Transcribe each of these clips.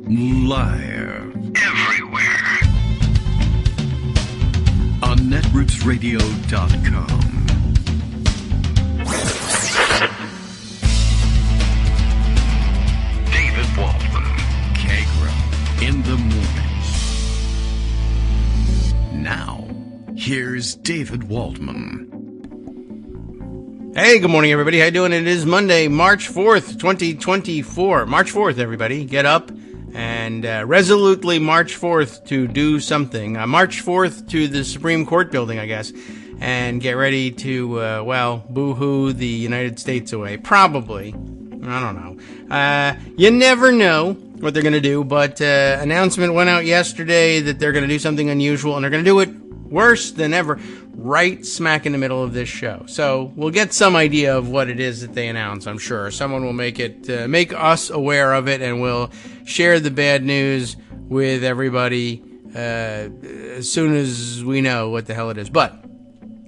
Live. Everywhere. On netrootsradio.com. David Waldman. Kagro. In the morning. Now, here's David Waldman. Hey, good morning, everybody. How you doing? It is Monday, March 4th, 2024. March 4th, everybody. Get up and resolutely March 4th to do something. March 4th to the Supreme Court building, I guess, and get ready to, boo-hoo the United States away. Probably. I don't know. You never know what they're going to do, but announcement went out yesterday that they're going to do something unusual, and they're going to do it worse than ever, right smack in the middle of this show. So we'll get some idea of what it is that they announce, I'm sure. Someone will make us aware of it, and we'll share the bad news with everybody as soon as we know what the hell it is. But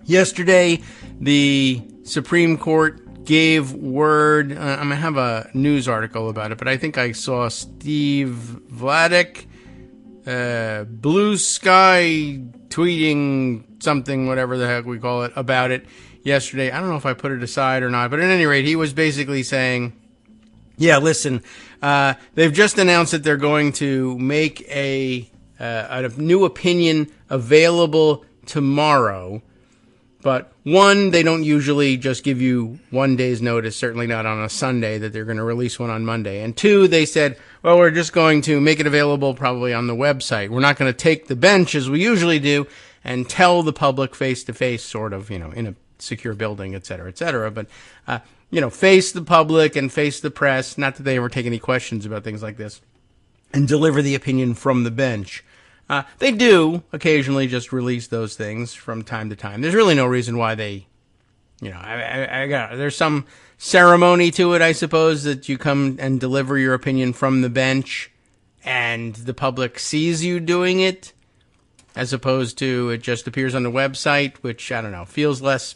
yesterday, the Supreme Court gave word. I'm going to have a news article about it, but I think I saw Steve Vladeck, Blue Sky, tweeting something, whatever the heck we call it, about it yesterday. I don't know if I put it aside or not, but at any rate, he was basically saying, yeah, listen, they've just announced that they're going to make a new opinion available tomorrow. But one, they don't usually just give you 1 day's notice, certainly not on a Sunday, that they're going to release one on Monday. And two, they said, well, we're just going to make it available probably on the website. We're not going to take the bench as we usually do and tell the public face-to-face, sort of, in a secure building, et cetera, but, face the public and face the press, not that they ever take any questions about things like this, and deliver the opinion from the bench. They do occasionally just release those things from time to time. There's really no reason why they, there's some ceremony to it, I suppose, that you come and deliver your opinion from the bench and the public sees you doing it, as opposed to it just appears on the website, which, I don't know, feels less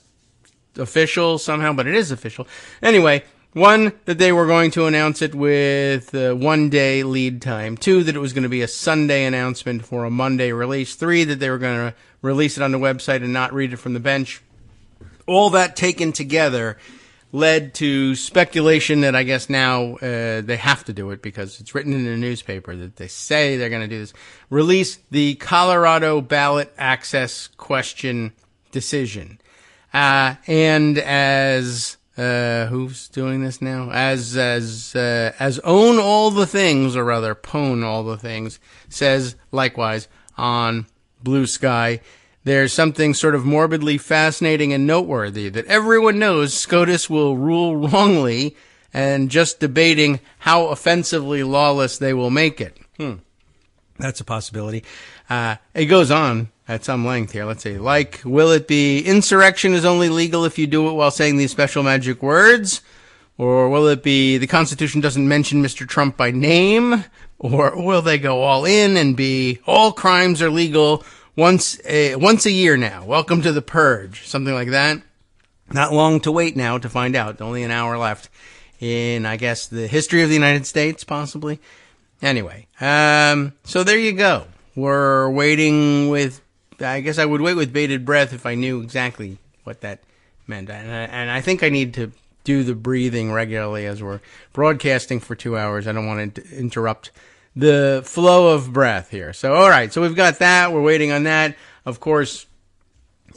official somehow, but it is official. Anyway, one, that they were going to announce it with 1 day lead time. Two, that it was going to be a Sunday announcement for a Monday release. Three, that they were going to release it on the website and not read it from the bench. All that taken together led to speculation that I guess now they have to do it because it's written in the newspaper that they say they're going to do this. Release the Colorado ballot access question decision. And as who's doing this now? As Own All the Things, or rather Pwn All the Things, says likewise on Blue Sky, there's something sort of morbidly fascinating and noteworthy that everyone knows SCOTUS will rule wrongly and just debating how offensively lawless they will make it. That's a possibility. It goes on at some length here. Let's see. Like, will it be insurrection is only legal if you do it while saying these special magic words? Or will it be the Constitution doesn't mention Mr. Trump by name? Or will they go all in and be all crimes are legal once a year now? Welcome to the purge. Something like that. Not long to wait now to find out. Only an hour left in, I guess, the history of the United States, possibly. Anyway, so there you go. We're waiting with, I guess I would wait with bated breath if I knew exactly what that meant. And I think I need to do the breathing regularly as we're broadcasting for 2 hours. I don't want to interrupt the flow of breath here. So, all right. So we've got that. We're waiting on that. Of course,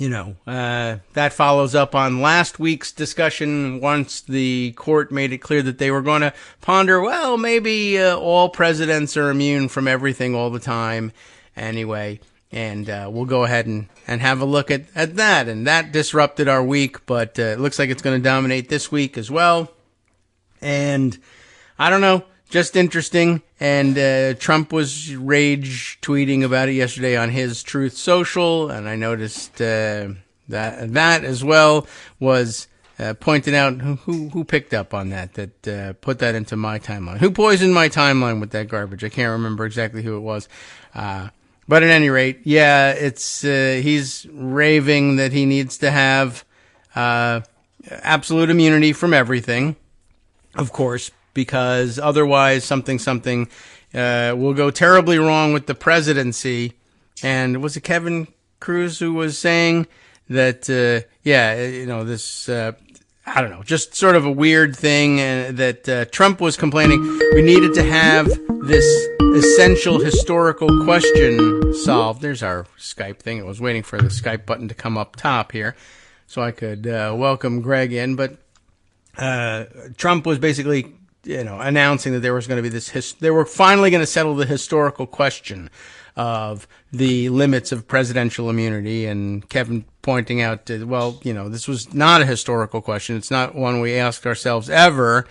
that follows up on last week's discussion once the court made it clear that they were going to ponder, well, maybe all presidents are immune from everything all the time anyway. And we'll go ahead and have a look at that. And that disrupted our week, but it looks like it's going to dominate this week as well. And I don't know, just interesting. And Trump was rage tweeting about it yesterday on his Truth Social. And I noticed that as well was pointed out. Who picked up on that put that into my timeline? Who poisoned my timeline with that garbage? I can't remember exactly who it was. But at any rate, yeah, it's he's raving that he needs to have absolute immunity from everything, of course, because otherwise something will go terribly wrong with the presidency. And was it Kevin Cruz who was saying that, this, I don't know, just sort of a weird thing that Trump was complaining we needed to have this essential historical question solved. There's our Skype thing. I was waiting for the Skype button to come up top here so I could welcome Greg in. But Trump was basically, announcing that there was going to be they were finally going to settle the historical question of the limits of presidential immunity, and Kevin pointing out, this was not a historical question. It's not one we asked ourselves ever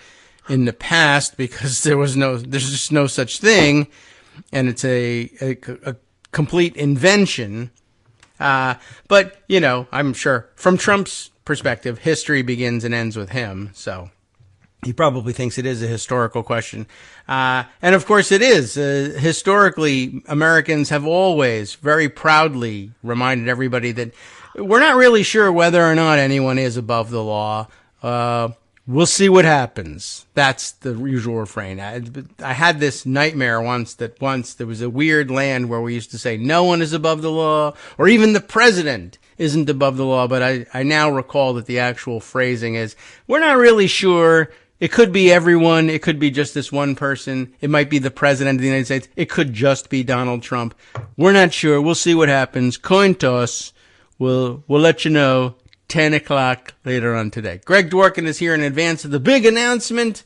in the past because there's just no such thing, and it's a complete invention. But, I'm sure from Trump's perspective, history begins and ends with him, so he probably thinks it is a historical question. And of course it is. Historically, Americans have always very proudly reminded everybody that we're not really sure whether or not anyone is above the law. We'll see what happens. That's the usual refrain. I had this nightmare once there was a weird land where we used to say no one is above the law, or even the president isn't above the law. But I now recall that the actual phrasing is, we're not really sure. It could be everyone. It could be just this one person. It might be the president of the United States. It could just be Donald Trump. We're not sure. We'll see what happens. Coin toss. We'll let you know 10 o'clock later on today. Greg Dworkin is here in advance of the big announcement,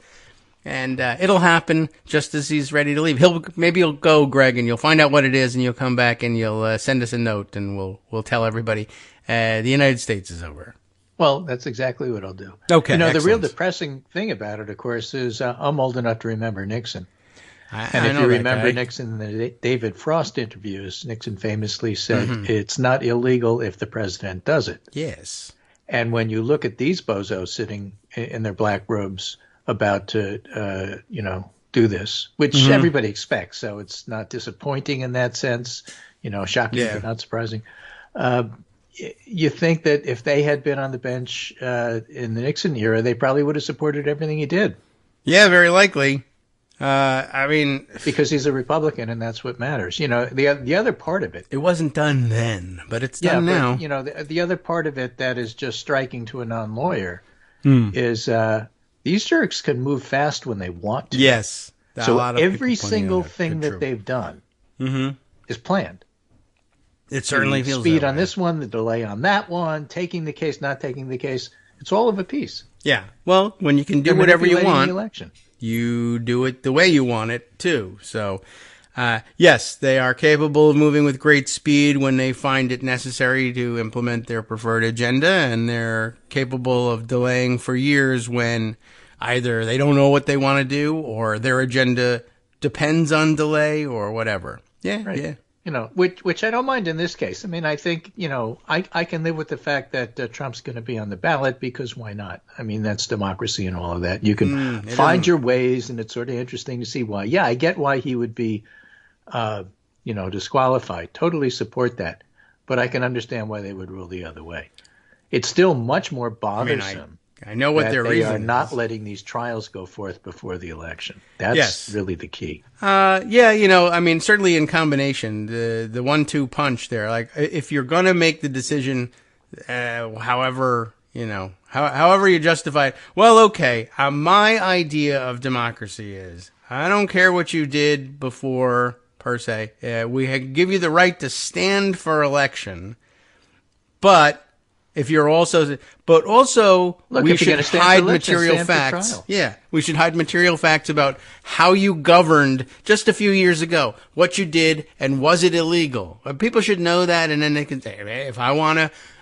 and it'll happen just as he's ready to leave. Maybe he'll go, Greg, and you'll find out what it is, and you'll come back and you'll send us a note, and we'll tell everybody the United States is over. Well, that's exactly what I'll do. Okay. The real depressing thing about it, of course, is I'm old enough to remember Nixon. And if you remember Nixon in the David Frost interviews, Nixon famously said, it's not illegal if the president does it. Yes. And when you look at these bozos sitting in their black robes about to, do this, which everybody expects, so it's not disappointing in that sense, shocking but not surprising. You think that if they had been on the bench in the Nixon era, they probably would have supported everything he did. Yeah, very likely. Because he's a Republican, and that's what matters. The other part of it. It wasn't done then, but it's done now. The other part of it that is just striking to a non-lawyer is these jerks can move fast when they want to. Yes. So every single thing that they've done is planned. It certainly feels speed that on way. this one, the delay on that one, taking the case, not taking the case. It's all of a piece. Yeah. Well, when you can do whatever you want, the election. You do it the way you want it too. So, yes, they are capable of moving with great speed when they find it necessary to implement their preferred agenda, and they're capable of delaying for years when either they don't know what they want to do or their agenda depends on delay or whatever. Yeah, right. Yeah. Which I don't mind in this case. I mean, I think, I can live with the fact that Trump's going to be on the ballot because why not? I mean, that's democracy and all of that. You can find your ways, and it's sort of interesting to see why. Yeah, I get why he would be, disqualified. Totally support that. But I can understand why they would rule the other way. It's still much more bothersome. I know what their reason is. They are not letting these trials go forth before the election. That's really the key. Certainly in combination, the 1-2 punch there. Like, if you're going to make the decision, however you justify it, well, okay, my idea of democracy is, I don't care what you did before, per se. We give you the right to stand for election, but if you're also, we should hide material facts. Yeah, we should hide material facts about how you governed just a few years ago, what you did, and was it illegal? People should know that, and then they can say, hey, if I want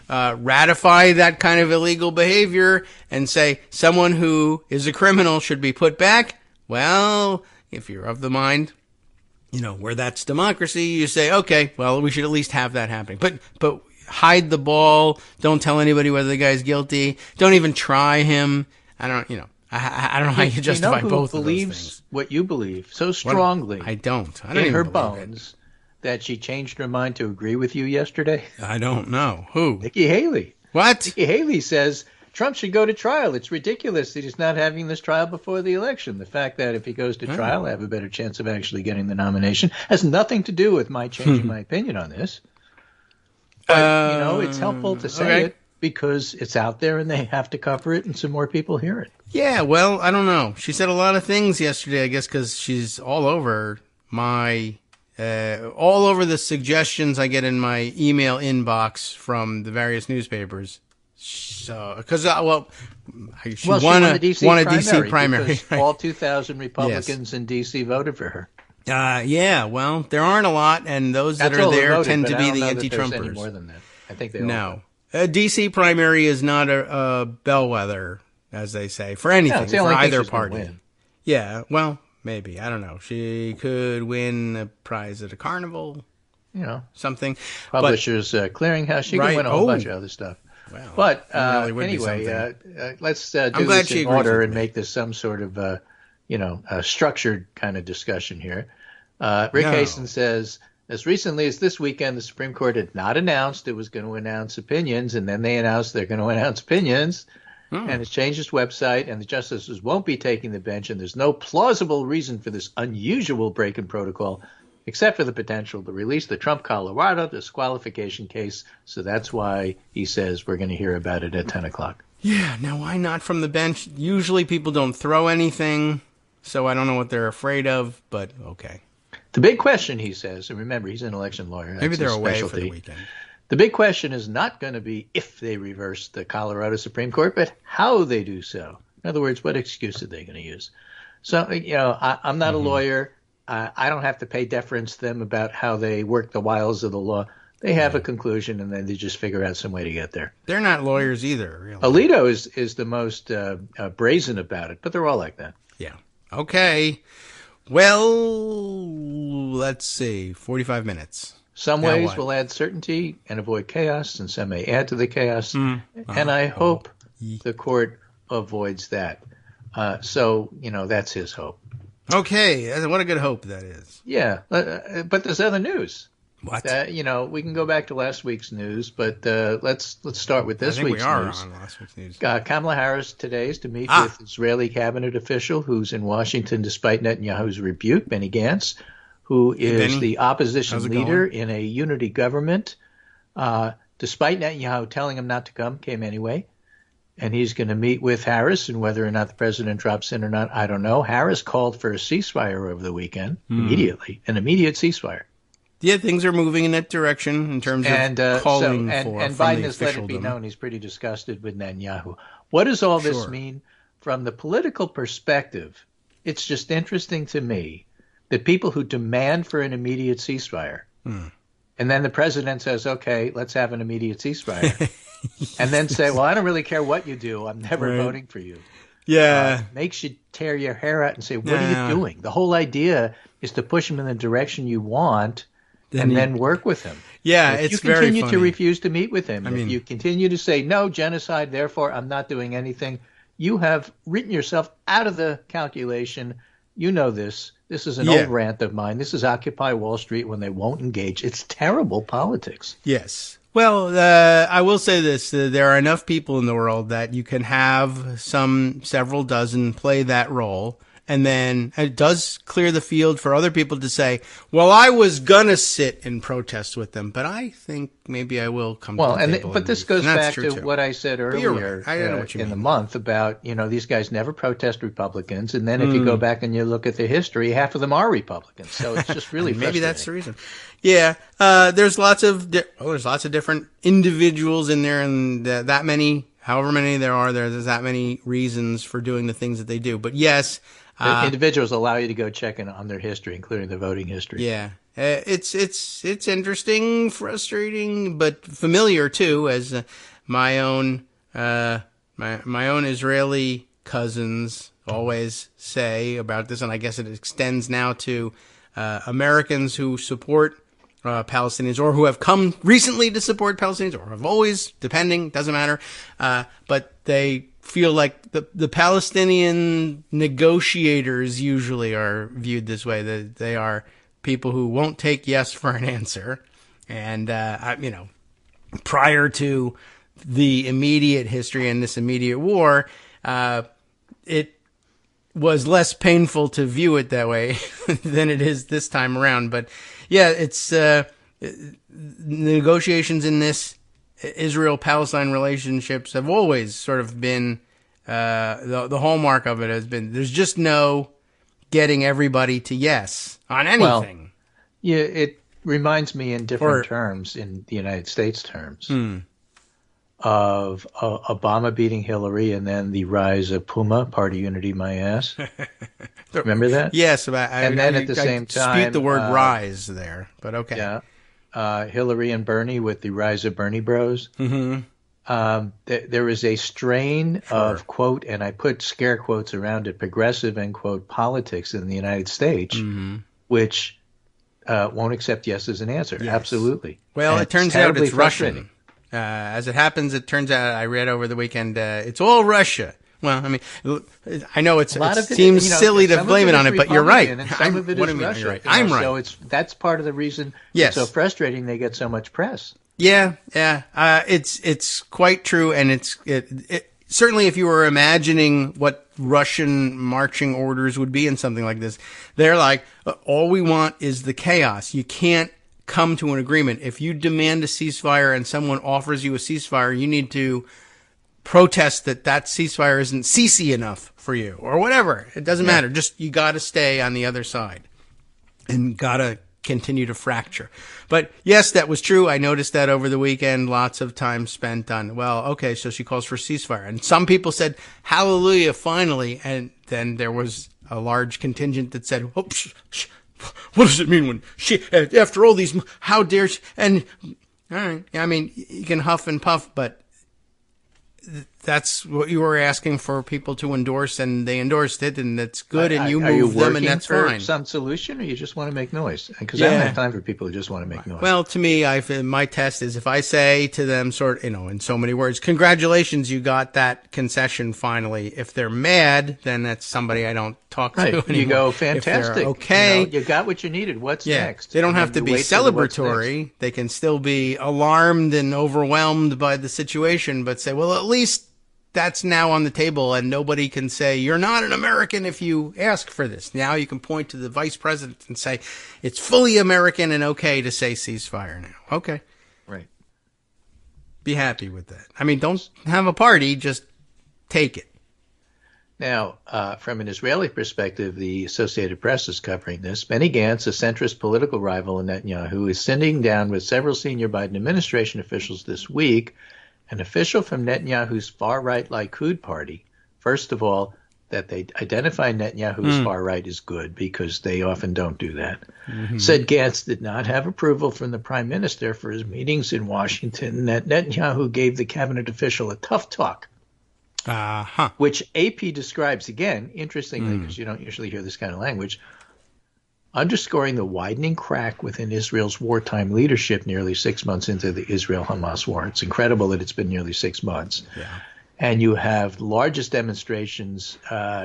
to ratify that kind of illegal behavior and say someone who is a criminal should be put back, well, if you're of the mind, where that's democracy, you say, okay, well, we should at least have that happening. But hide the ball. Don't tell anybody whether the guy's guilty. Don't even try him. I don't know how you justify both of those things. What you believe so strongly. I don't in even her believe bones that she changed her mind to agree with you yesterday. I don't know. Who? Nikki Haley. What? Nikki Haley says Trump should go to trial. It's ridiculous that he's not having this trial before the election. The fact that if he goes to trial, I have a better chance of actually getting the nomination has nothing to do with my changing my opinion on this. But, it's helpful to say it because it's out there and they have to cover it and some more people hear it. Yeah, well, I don't know. She said a lot of things yesterday, I guess, because she's all over all over the suggestions I get in my email inbox from the various newspapers. So, because, she won a DC primary. Because all 2,000 Republicans in DC voted for her. Yeah, well, there aren't a lot, and those that are there tend to be the anti-Trumpers. Any more than that. I think they all No. A DC primary is not a bellwether, as they say, for anything, for either party. Yeah, well, maybe. I don't know. She could win a prize at a carnival, something. Publishers Clearinghouse. She could win a whole bunch of other stuff. Wow. But really anyway, let's do this in order and make this some sort of, a structured kind of discussion here. Rick Hasten says, as recently as this weekend, the Supreme Court had not announced it was going to announce opinions, and then they announced they're going to announce opinions, and it's changed its website, and the justices won't be taking the bench, and there's no plausible reason for this unusual break in protocol, except for the potential to release the Trump-Colorado disqualification case. So that's why he says we're going to hear about it at 10 o'clock. Yeah, now why not from the bench? Usually people don't throw anything, so I don't know what they're afraid of, but okay. The big question, he says, and remember, he's an election lawyer. Maybe they're away for the weekend. The big question is not going to be if they reverse the Colorado Supreme Court, but how they do so. In other words, what excuse are they going to use? So, I'm not a lawyer. I don't have to pay deference to them about how they work the wiles of the law. They have a conclusion, and then they just figure out some way to get there. They're not lawyers either, really. Alito is the most brazen about it, but they're all like that. Yeah. Okay. Well, let's see. 45 minutes. Some ways will add certainty and avoid chaos, and some may add to the chaos. And I hope the court avoids that. So, that's his hope. Okay. What a good hope that is. Yeah. But there's other news. What? We can go back to last week's news, but let's start with this week's news. I think we are on last week's news. Kamala Harris today is to meet with Israeli cabinet official who's in Washington despite Netanyahu's rebuke, Benny Gantz, who is the opposition leader in a unity government. Despite Netanyahu telling him not to come, came anyway. And he's going to meet with Harris, and whether or not the president drops in or not, I don't know. Harris called for a ceasefire over the weekend, immediately, an immediate ceasefire. Yeah, things are moving in that direction in terms of calling for and Biden has let it be known he's pretty disgusted with Netanyahu. What does all this mean from the political perspective? It's just interesting to me that people who demand for an immediate ceasefire, and then the president says, okay, let's have an immediate ceasefire, and then say, well, I don't really care what you do. I'm never voting for you. Yeah. Makes you tear your hair out and say, what are you doing? The whole idea is to push him in the direction you want, and then work with him. Yeah, it's very funny. If you continue to refuse to meet with him, if you continue to say, no, genocide, therefore I'm not doing anything, you have written yourself out of the calculation. You know this. This is an old rant of mine. This is Occupy Wall Street when they won't engage. It's terrible politics. Yes. Well, I will say this. There are enough people in the world that you can have several dozen play that role. And then it does clear the field for other people to say, well, I was going to sit and protest with them, but I think maybe I will come to the table. But this goes back to what I said earlier in the month about, these guys never protest Republicans. And then if you go back and you look at the history, half of them are Republicans. So it's just really maybe that's the reason. Yeah. There's lots of different individuals in there, and that many, however many there are, there's that many reasons for doing the things that they do. But yes, individuals allow you to go check in on their history, including their voting history. Yeah, it's interesting, frustrating, but familiar too. As my own Israeli cousins always say about this, and I guess it extends now to Americans who support Palestinians or who have come recently to support Palestinians or have always, depending, doesn't matter. But they feel like the Palestinian negotiators usually are viewed this way, that they are people who won't take yes for an answer. And, prior to the immediate history and this immediate war, it was less painful to view it that way than it is this time around. But yeah, it's negotiations in this Israel-Palestine relationships have always sort of been the hallmark of it has been there's just no getting everybody to yes on anything. Well, yeah, it reminds me in different terms, in the United States terms, of Obama beating Hillary and then the rise of Puma, Party Unity My Ass. Remember that? Yes. And then at the same time, dispute the word rise there, but okay. Yeah. Hillary and Bernie with the rise of Bernie Bros. Mm-hmm. There is a strain of, quote, and I put scare quotes around it, progressive, end quote, politics in the United States, which won't accept yes as an answer. Yes. Absolutely. Well, and it turns out it's Russian. As it happens, it turns out, I read over the weekend, it's all Russia. Well, I mean, I know it seems silly to blame it on it, but you're right. And some of it is Russia. Right. I'm right. So that's part of the reason it's so frustrating they get so much press. Yeah. It's quite true, and it certainly if you were imagining what Russian marching orders would be in something like this, they're like, all we want is the chaos. You can't come to an agreement. If you demand a ceasefire and someone offers you a ceasefire, you need to protest that ceasefire isn't ceasey enough for you or whatever. It doesn't matter. Just you got to stay on the other side and got to continue to fracture. But yes, that was true. I noticed that over the weekend, lots of time spent on, well, okay, so she calls for ceasefire. And some people said, hallelujah, finally. And then there was a large contingent that said, oh, what does it mean when she, after all these, how dare she? And all right, I mean, you can huff and puff, but that's what you were asking for people to endorse, and they endorsed it, and that's good, and you moved them, and that's fine. Are you working for some solution, or you just want to make noise? Because I don't have time for people who just want to make noise. Well, to me, my test is if I say to them in so many words, congratulations, you got that concession finally. If they're mad, then that's somebody I don't talk to anymore. You go, fantastic. Okay. You got what you needed. What's next? They don't have to be celebratory. They can still be alarmed and overwhelmed by the situation, but say, well, at least that's now on the table, and nobody can say, you're not an American if you ask for this. Now you can point to the vice president and say, it's fully American and okay to say ceasefire now. Okay. Right. Be happy with that. I mean, don't have a party, just take it. Now, from an Israeli perspective, the Associated Press is covering this. Benny Gantz, a centrist political rival of Netanyahu, is sitting down with several senior Biden administration officials this week. An official from Netanyahu's far-right Likud party, first of all, that they identify Netanyahu as far-right is good because they often don't do that, said Gantz did not have approval from the prime minister for his meetings in Washington, and that Netanyahu gave the cabinet official a tough talk, which AP describes, again, interestingly, because you don't usually hear this kind of language, underscoring the widening crack within Israel's wartime leadership nearly 6 months into the Israel-Hamas war. It's incredible that it's been nearly 6 months. Yeah. And you have largest demonstrations,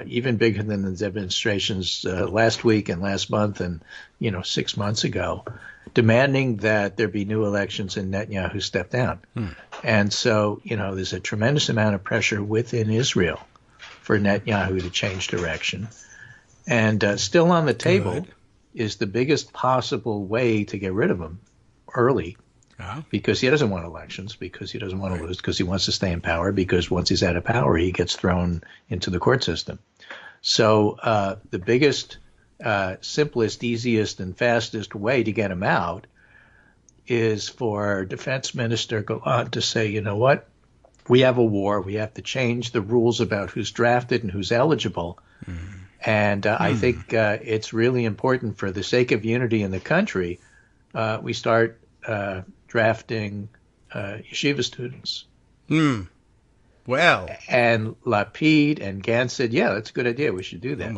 even bigger than the demonstrations last week and last month and, 6 months ago, demanding that there be new elections and Netanyahu step down. And so, there's a tremendous amount of pressure within Israel for Netanyahu to change direction. And still on the table is the biggest possible way to get rid of him early, because he doesn't want elections, because he doesn't want to lose, because he wants to stay in power, because once he's out of power, he gets thrown into the court system. So the biggest, simplest, easiest, and fastest way to get him out is for Defense Minister Gallant to say, you know what, we have a war, we have to change the rules about who's drafted and who's eligible. And I think it's really important for the sake of unity in the country, we start drafting yeshiva students. Well. And Lapid and Gantz said, yeah, that's a good idea. We should do that.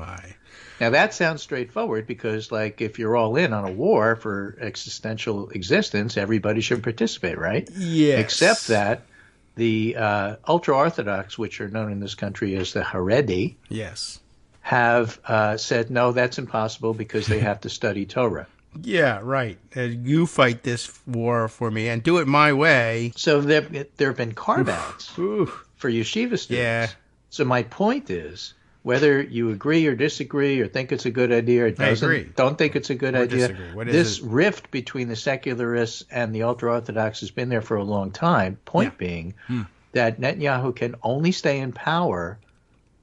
Now, that sounds straightforward because, if you're all in on a war for existential existence, everybody should participate, right? Yes. Except that the ultra-Orthodox, which are known in this country as the Haredi, yes, have said, no, that's impossible because they have to study Torah. Yeah, right. You fight this war for me and do it my way. So there have been carve-outs for yeshiva students. Yeah. So my point is, whether you agree or disagree or think it's a good idea or don't think it's a good idea, this rift between the secularists and the ultra-Orthodox has been there for a long time. Point being that Netanyahu can only stay in power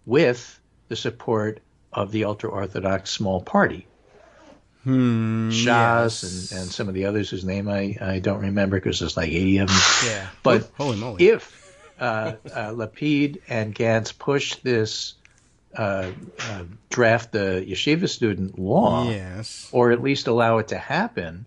with the support of the ultra-Orthodox small party. Shas and some of the others whose name I don't remember because there's like 80 of them. Yeah. But holy moly. If Lapid and Gantz push this draft the yeshiva student law, or at least allow it to happen,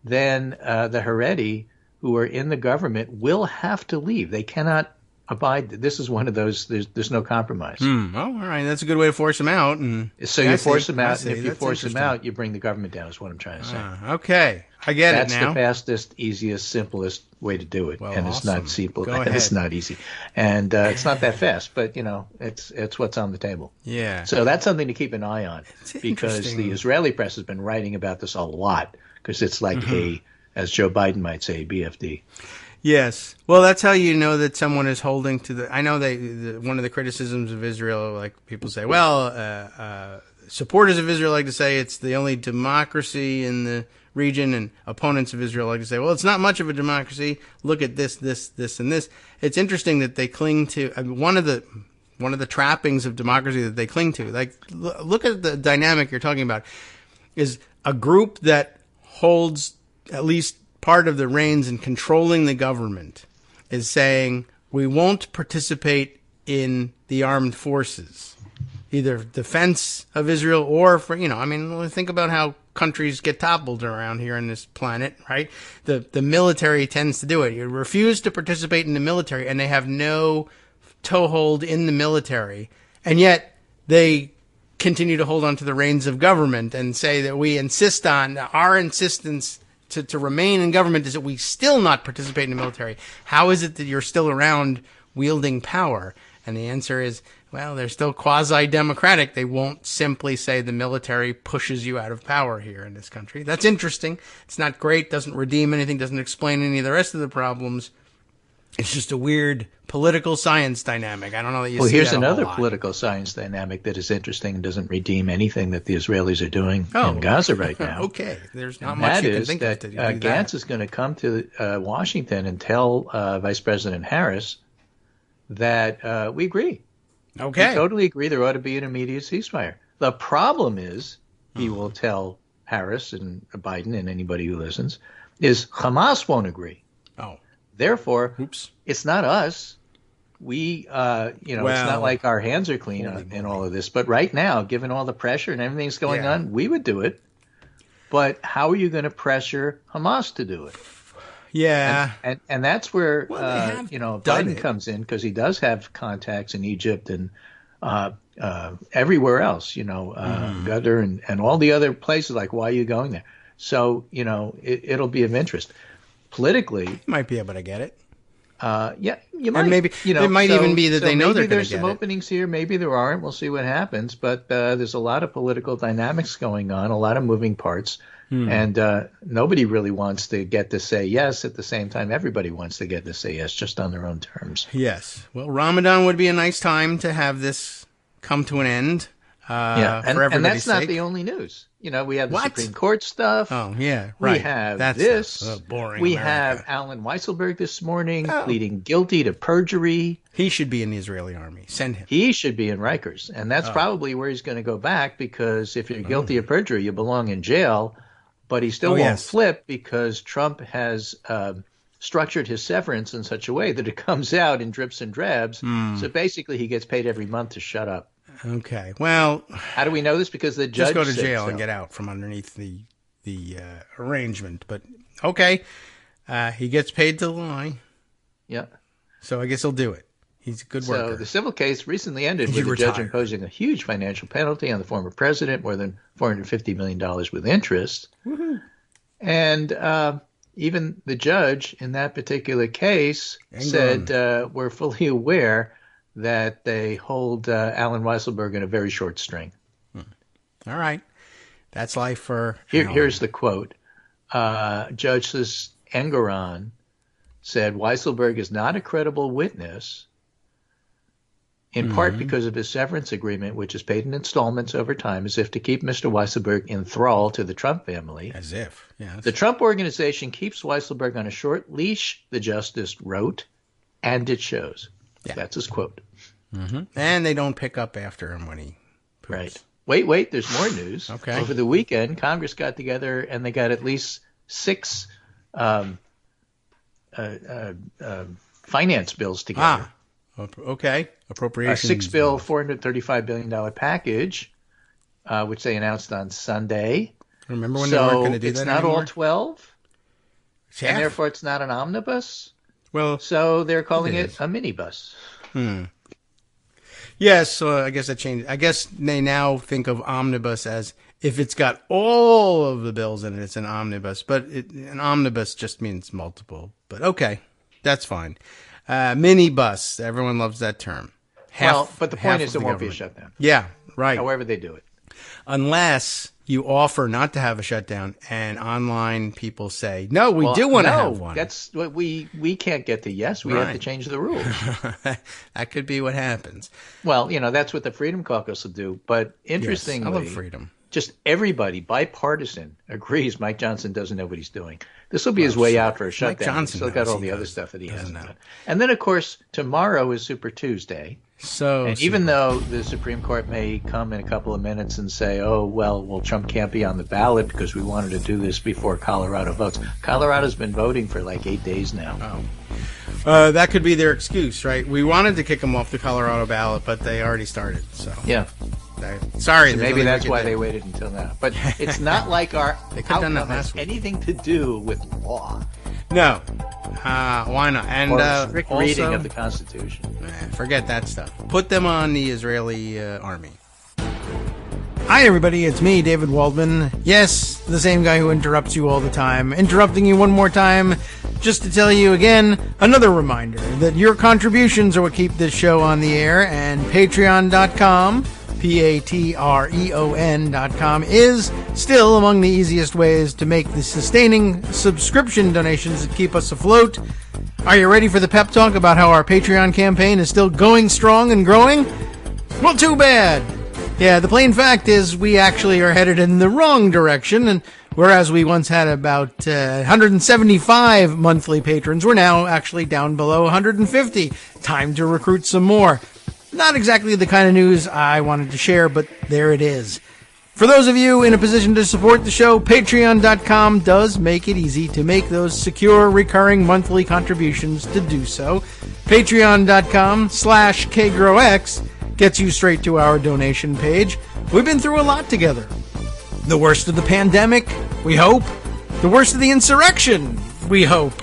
then the Haredi who are in the government will have to leave. They cannot abide. This is one of those. There's no compromise. Oh, all right. That's a good way to force them out. And so you force them out, and if you force them out, you bring the government down. Is what I'm trying to say. Okay, I get That's it now. the fastest, easiest, simplest way to do it, Well, and awesome. it's not simple. Go ahead. It's not easy, and it's not that fast. But it's what's on the table. Yeah. So that's something to keep an eye on, because interesting. the Israeli press has been writing about this a lot, because it's like as Joe Biden might say, BFD. Yes. Well, that's how you know that someone is holding to the. I know one of the criticisms of Israel, like people say, well, supporters of Israel like to say it's the only democracy in the region, and opponents of Israel like to say, well, it's not much of a democracy. Look at this, and this. It's interesting that they cling to one of the trappings of democracy that they cling to. Like, look at the dynamic you're talking about. Is a group that holds at least part of the reins in controlling the government is saying we won't participate in the armed forces, either defense of Israel or for, think about how countries get toppled around here on this planet, right? The military tends to do it. You refuse to participate in the military, and they have no toehold in the military, and yet they continue to hold on to the reins of government and say that we insist on our insistence to remain in government is that we still not participate in the military. How is it that you're still around wielding power? And the answer is, well, they're still quasi-democratic. They won't simply say the military pushes you out of power here in this country. That's interesting. It's not great, doesn't redeem anything, doesn't explain any of the rest of the problems. It's just a weird political science dynamic. I don't know that you see here's that a whole another lot. political science dynamic that is interesting and doesn't redeem anything that the Israelis are doing in Gaza right now. Okay, there's not And much that you can is think that of to do that. Gantz is going to come to Washington and tell Vice President Harris that we agree. Okay. We totally agree there ought to be an immediate ceasefire. The problem is, he will tell Harris and Biden and anybody who listens, is Hamas won't agree. Oh. Therefore, Oops. it's not us. We, it's not like our hands are clean in all of this. But right now, given all the pressure and everything that's going on, we would do it. But how are you going to pressure Hamas to do it? Yeah. And that's where, Biden comes in, because he does have contacts in Egypt and everywhere else, Qatar and all the other places. Like, why are you going there? So, it'll be of interest. Politically, might be able to get it. You might. And maybe it might even be that they know they're going to get it. Maybe there's some openings here. Maybe there aren't. We'll see what happens. But there's a lot of political dynamics going on, a lot of moving parts. And nobody really wants to get to say yes. At the same time, everybody wants to get to say yes, just on their own terms. Yes. Well, Ramadan would be a nice time to have this come to an end. For everybody's and that's not sake. the only news. We have the Supreme Court stuff. Oh, yeah, right. We have that's this. Boring. We America. have Alan Weisselberg this morning pleading guilty to perjury. He should be in the Israeli army. Send him. He should be in Rikers. And that's probably where he's going to go back, because if you're guilty of perjury, you belong in jail. But he still won't flip, because Trump has structured his severance in such a way that it comes out in drips and drabs. So basically he gets paid every month to shut up. Okay. Well, how do we know this? Because the judge just go to said jail so. and get out from underneath the arrangement. But okay, he gets paid to lie. Yeah. So I guess he'll do it. He's a good worker. So the civil case recently ended with the judge imposing a huge financial penalty on the former president, more than $450 million with interest. Woohoo. And even the judge in that particular case said we're fully aware that they hold Alan Weisselberg in a very short string. All right. That's life for... Here's the quote. Justice Engoron said, Weisselberg is not a credible witness, in part because of his severance agreement, which is paid in installments over time, as if to keep Mr. Weisselberg in thrall to the Trump family. As if, yeah. The Trump organization keeps Weisselberg on a short leash, the justice wrote, and it shows. Yeah. That's his quote. Mm-hmm. And they don't pick up after him when he poops. Right. Wait, there's more news. Okay. Over the weekend, Congress got together and they got at least 6 finance bills together. Okay. Appropriations. A 6-bill, $435 billion package, which they announced on Sunday. Remember when they weren't going to do that anymore? It's not all 12, Yeah. and therefore it's not an omnibus. Well, So they're calling it a minibus. Yes, so I guess that changed. I guess they now think of omnibus as if it's got all of the bills in it, it's an omnibus. But an omnibus just means multiple. But okay, that's fine. Minibus, everyone loves that term. But the point is it won't be a shutdown. Yeah, right. However they do it. Unless you offer not to have a shutdown and online people say, no, we do want to have one. That's what we can't get to yes. We have to change the rules. That could be what happens. Well, that's what the Freedom Caucus will do. But interestingly, yes, I love freedom. Just everybody, bipartisan, agrees Mike Johnson doesn't know what he's doing. This will be his way out for a shutdown. Mike Johnson He's still got all the other stuff that he hasn't done. And then, of course, tomorrow is Super Tuesday. Even though the Supreme Court may come in a couple of minutes and say, well, Trump can't be on the ballot because we wanted to do this before Colorado votes. Colorado's been voting for like 8 days now. That could be their excuse, right? We wanted to kick him off the Colorado ballot, but they already started. So yeah. Sorry. So maybe that's why they waited until now. But it's not like our outcome has anything to do with law. No. Why not? And or strict reading of the Constitution. Forget that stuff. Put them on the Israeli army. Hi, everybody. It's me, David Waldman. Yes, the same guy who interrupts you all the time. Interrupting you one more time just to tell you again, another reminder that your contributions are what keep this show on the air, and Patreon.com, Patreon.com, is still among the easiest ways to make the sustaining subscription donations that keep us afloat. Are you ready for the pep talk about how our Patreon campaign is still going strong and growing? Well, too bad. Yeah, the plain fact is we actually are headed in the wrong direction, and whereas we once had about 175 monthly patrons, we're now actually down below 150. Time to recruit some more. Not exactly the kind of news I wanted to share, but there it is. For those of you in a position to support the show, Patreon.com does make it easy to make those secure, recurring monthly contributions to do so. Patreon.com/KagroX gets you straight to our donation page. We've been through a lot together. The worst of the pandemic, we hope. The worst of the insurrection, we hope.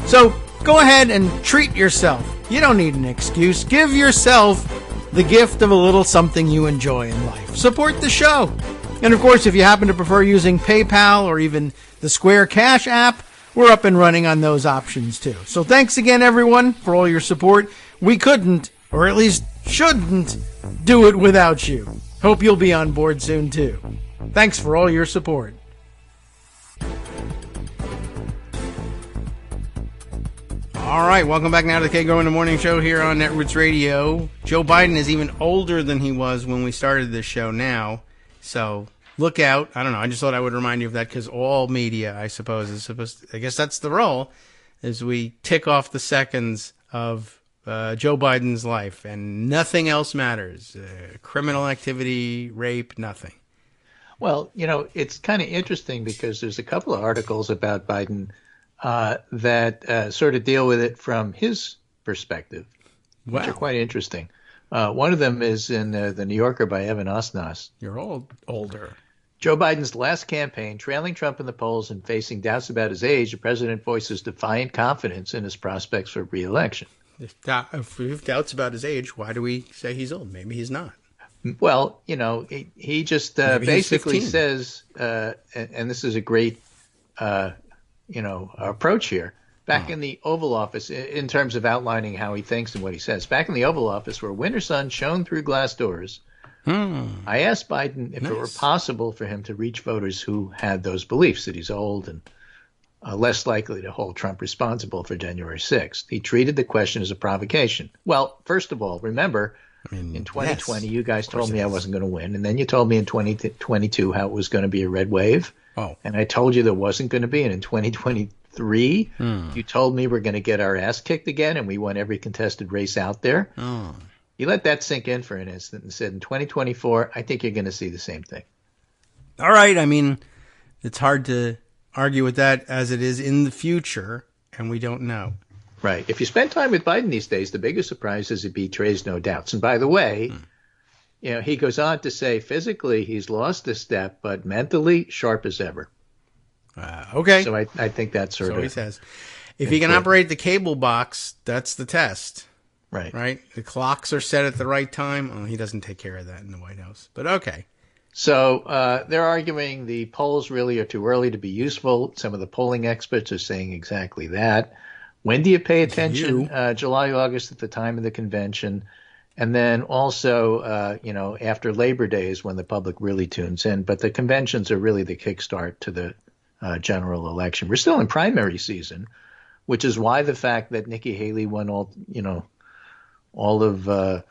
So go ahead and treat yourself. You don't need an excuse. Give yourself the gift of a little something you enjoy in life. Support the show. And of course, if you happen to prefer using PayPal or even the Square Cash app, we're up and running on those options too. So thanks again, everyone, for all your support. We couldn't, or at least shouldn't, do it without you. Hope you'll be on board soon too. Thanks for all your support. All right, welcome back now to the Kagro in the Morning Show here on Netroots Radio. Joe Biden is even older than he was when we started this show now, so look out. I don't know, I just thought I would remind you of that because all media, I suppose, is supposed to, I guess that's the role, is we tick off the seconds of Joe Biden's life, and nothing else matters. Criminal activity, rape, nothing. Well, it's kind of interesting because there's a couple of articles about Biden that sort of deal with it from his perspective, which are quite interesting. One of them is in the New Yorker by Evan Osnos. You're older. Joe Biden's last campaign, trailing Trump in the polls and facing doubts about his age, the president voices defiant confidence in his prospects for re-election. If we have doubts about his age, why do we say he's old? Maybe he's not. Well, he just basically says, and this is a great, approach here. Back in the Oval Office, in terms of outlining how he thinks and what he says, back in the Oval Office, where winter sun shone through glass doors, I asked Biden if it were possible for him to reach voters who had those beliefs, that he's old and less likely to hold Trump responsible for January 6th. He treated the question as a provocation. Well, first of all, remember, in 2020, you guys told me I wasn't going to win, and then you told me in 2022 how it was going to be a red wave, and I told you there wasn't going to be, and in 2023, you told me we're going to get our ass kicked again, and we won every contested race out there. You let that sink in for an instant and said, in 2024, I think you're going to see the same thing. All right. I mean, it's hard to argue with that as it is in the future, and we don't know. Right. If you spend time with Biden these days, the biggest surprise is he betrays no doubts. And by the way, he goes on to say physically he's lost a step, but mentally sharp as ever. Okay. So I think that's sort of. He says. If he can operate the cable box, that's the test. Right. Right? The clocks are set at the right time. Oh, he doesn't take care of that in the White House. But okay. So they're arguing the polls really are too early to be useful. Some of the polling experts are saying exactly that. When do you pay attention? July, August at the time of the convention. And then also, after Labor Day is when the public really tunes in. But the conventions are really the kickstart to the general election. We're still in primary season, which is why the fact that Nikki Haley won all of the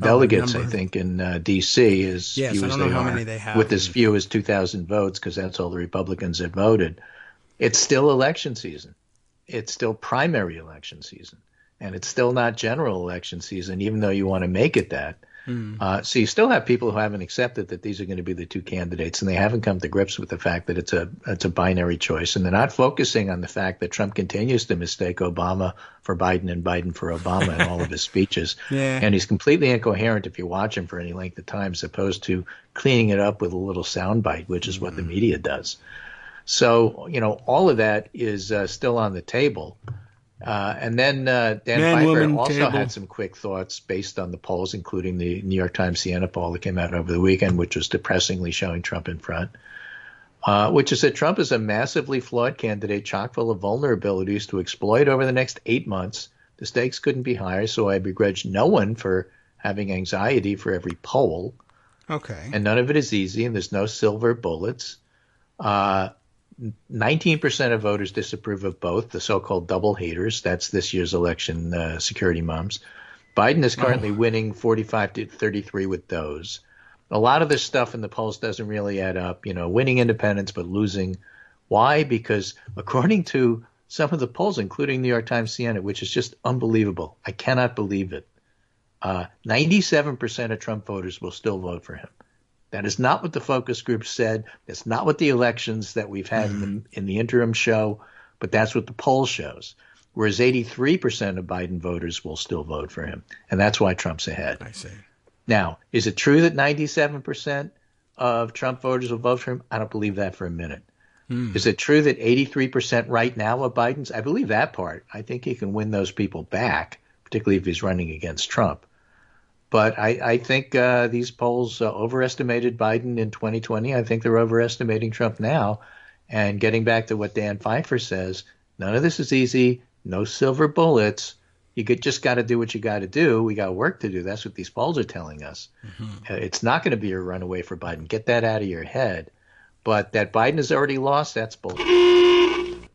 delegates, I think, in D.C. is few as they are, they have, with as few as 2,000 votes, because that's all the Republicans that voted. It's still election season. It's still primary election season. And it's still not general election season, even though you want to make it that. So you still have people who haven't accepted that these are going to be the two candidates, and they haven't come to grips with the fact that it's a binary choice. And they're not focusing on the fact that Trump continues to mistake Obama for Biden and Biden for Obama in all of his speeches. And he's completely incoherent if you watch him for any length of time, as opposed to cleaning it up with a little soundbite, which is what the media does. So, all of that is still on the table. And then Dan Pfeiffer also had some quick thoughts based on the polls, including the New York Times Siena poll that came out over the weekend, which was depressingly showing Trump in front, which is that Trump is a massively flawed candidate, chock full of vulnerabilities to exploit over the next 8 months. The stakes couldn't be higher, so I begrudge no one for having anxiety for every poll. Okay. And none of it is easy, and there's no silver bullets. 19% of voters disapprove of both, the so-called double haters. That's this year's election security moms. Biden is currently winning 45-33 with those. A lot of this stuff in the polls doesn't really add up, winning independents but losing. Why? Because according to some of the polls, including New York Times Siena, which is just unbelievable, I cannot believe it, 97% of Trump voters will still vote for him. That is not what the focus group said. That's not what the elections that we've had in the interim show, but that's what the poll shows. Whereas 83% of Biden voters will still vote for him, and that's why Trump's ahead. I see. Now, is it true that 97% of Trump voters will vote for him? I don't believe that for a minute. Is it true that 83% right now of Biden's? I believe that part. I think he can win those people back, particularly if he's running against Trump. But I think these polls overestimated Biden in 2020. I think they're overestimating Trump now. And getting back to what Dan Pfeiffer says, none of this is easy. No silver bullets. You just got to do what you got to do. We got work to do. That's what these polls are telling us. It's not going to be a runaway for Biden. Get that out of your head. But that Biden has already lost, that's bullshit.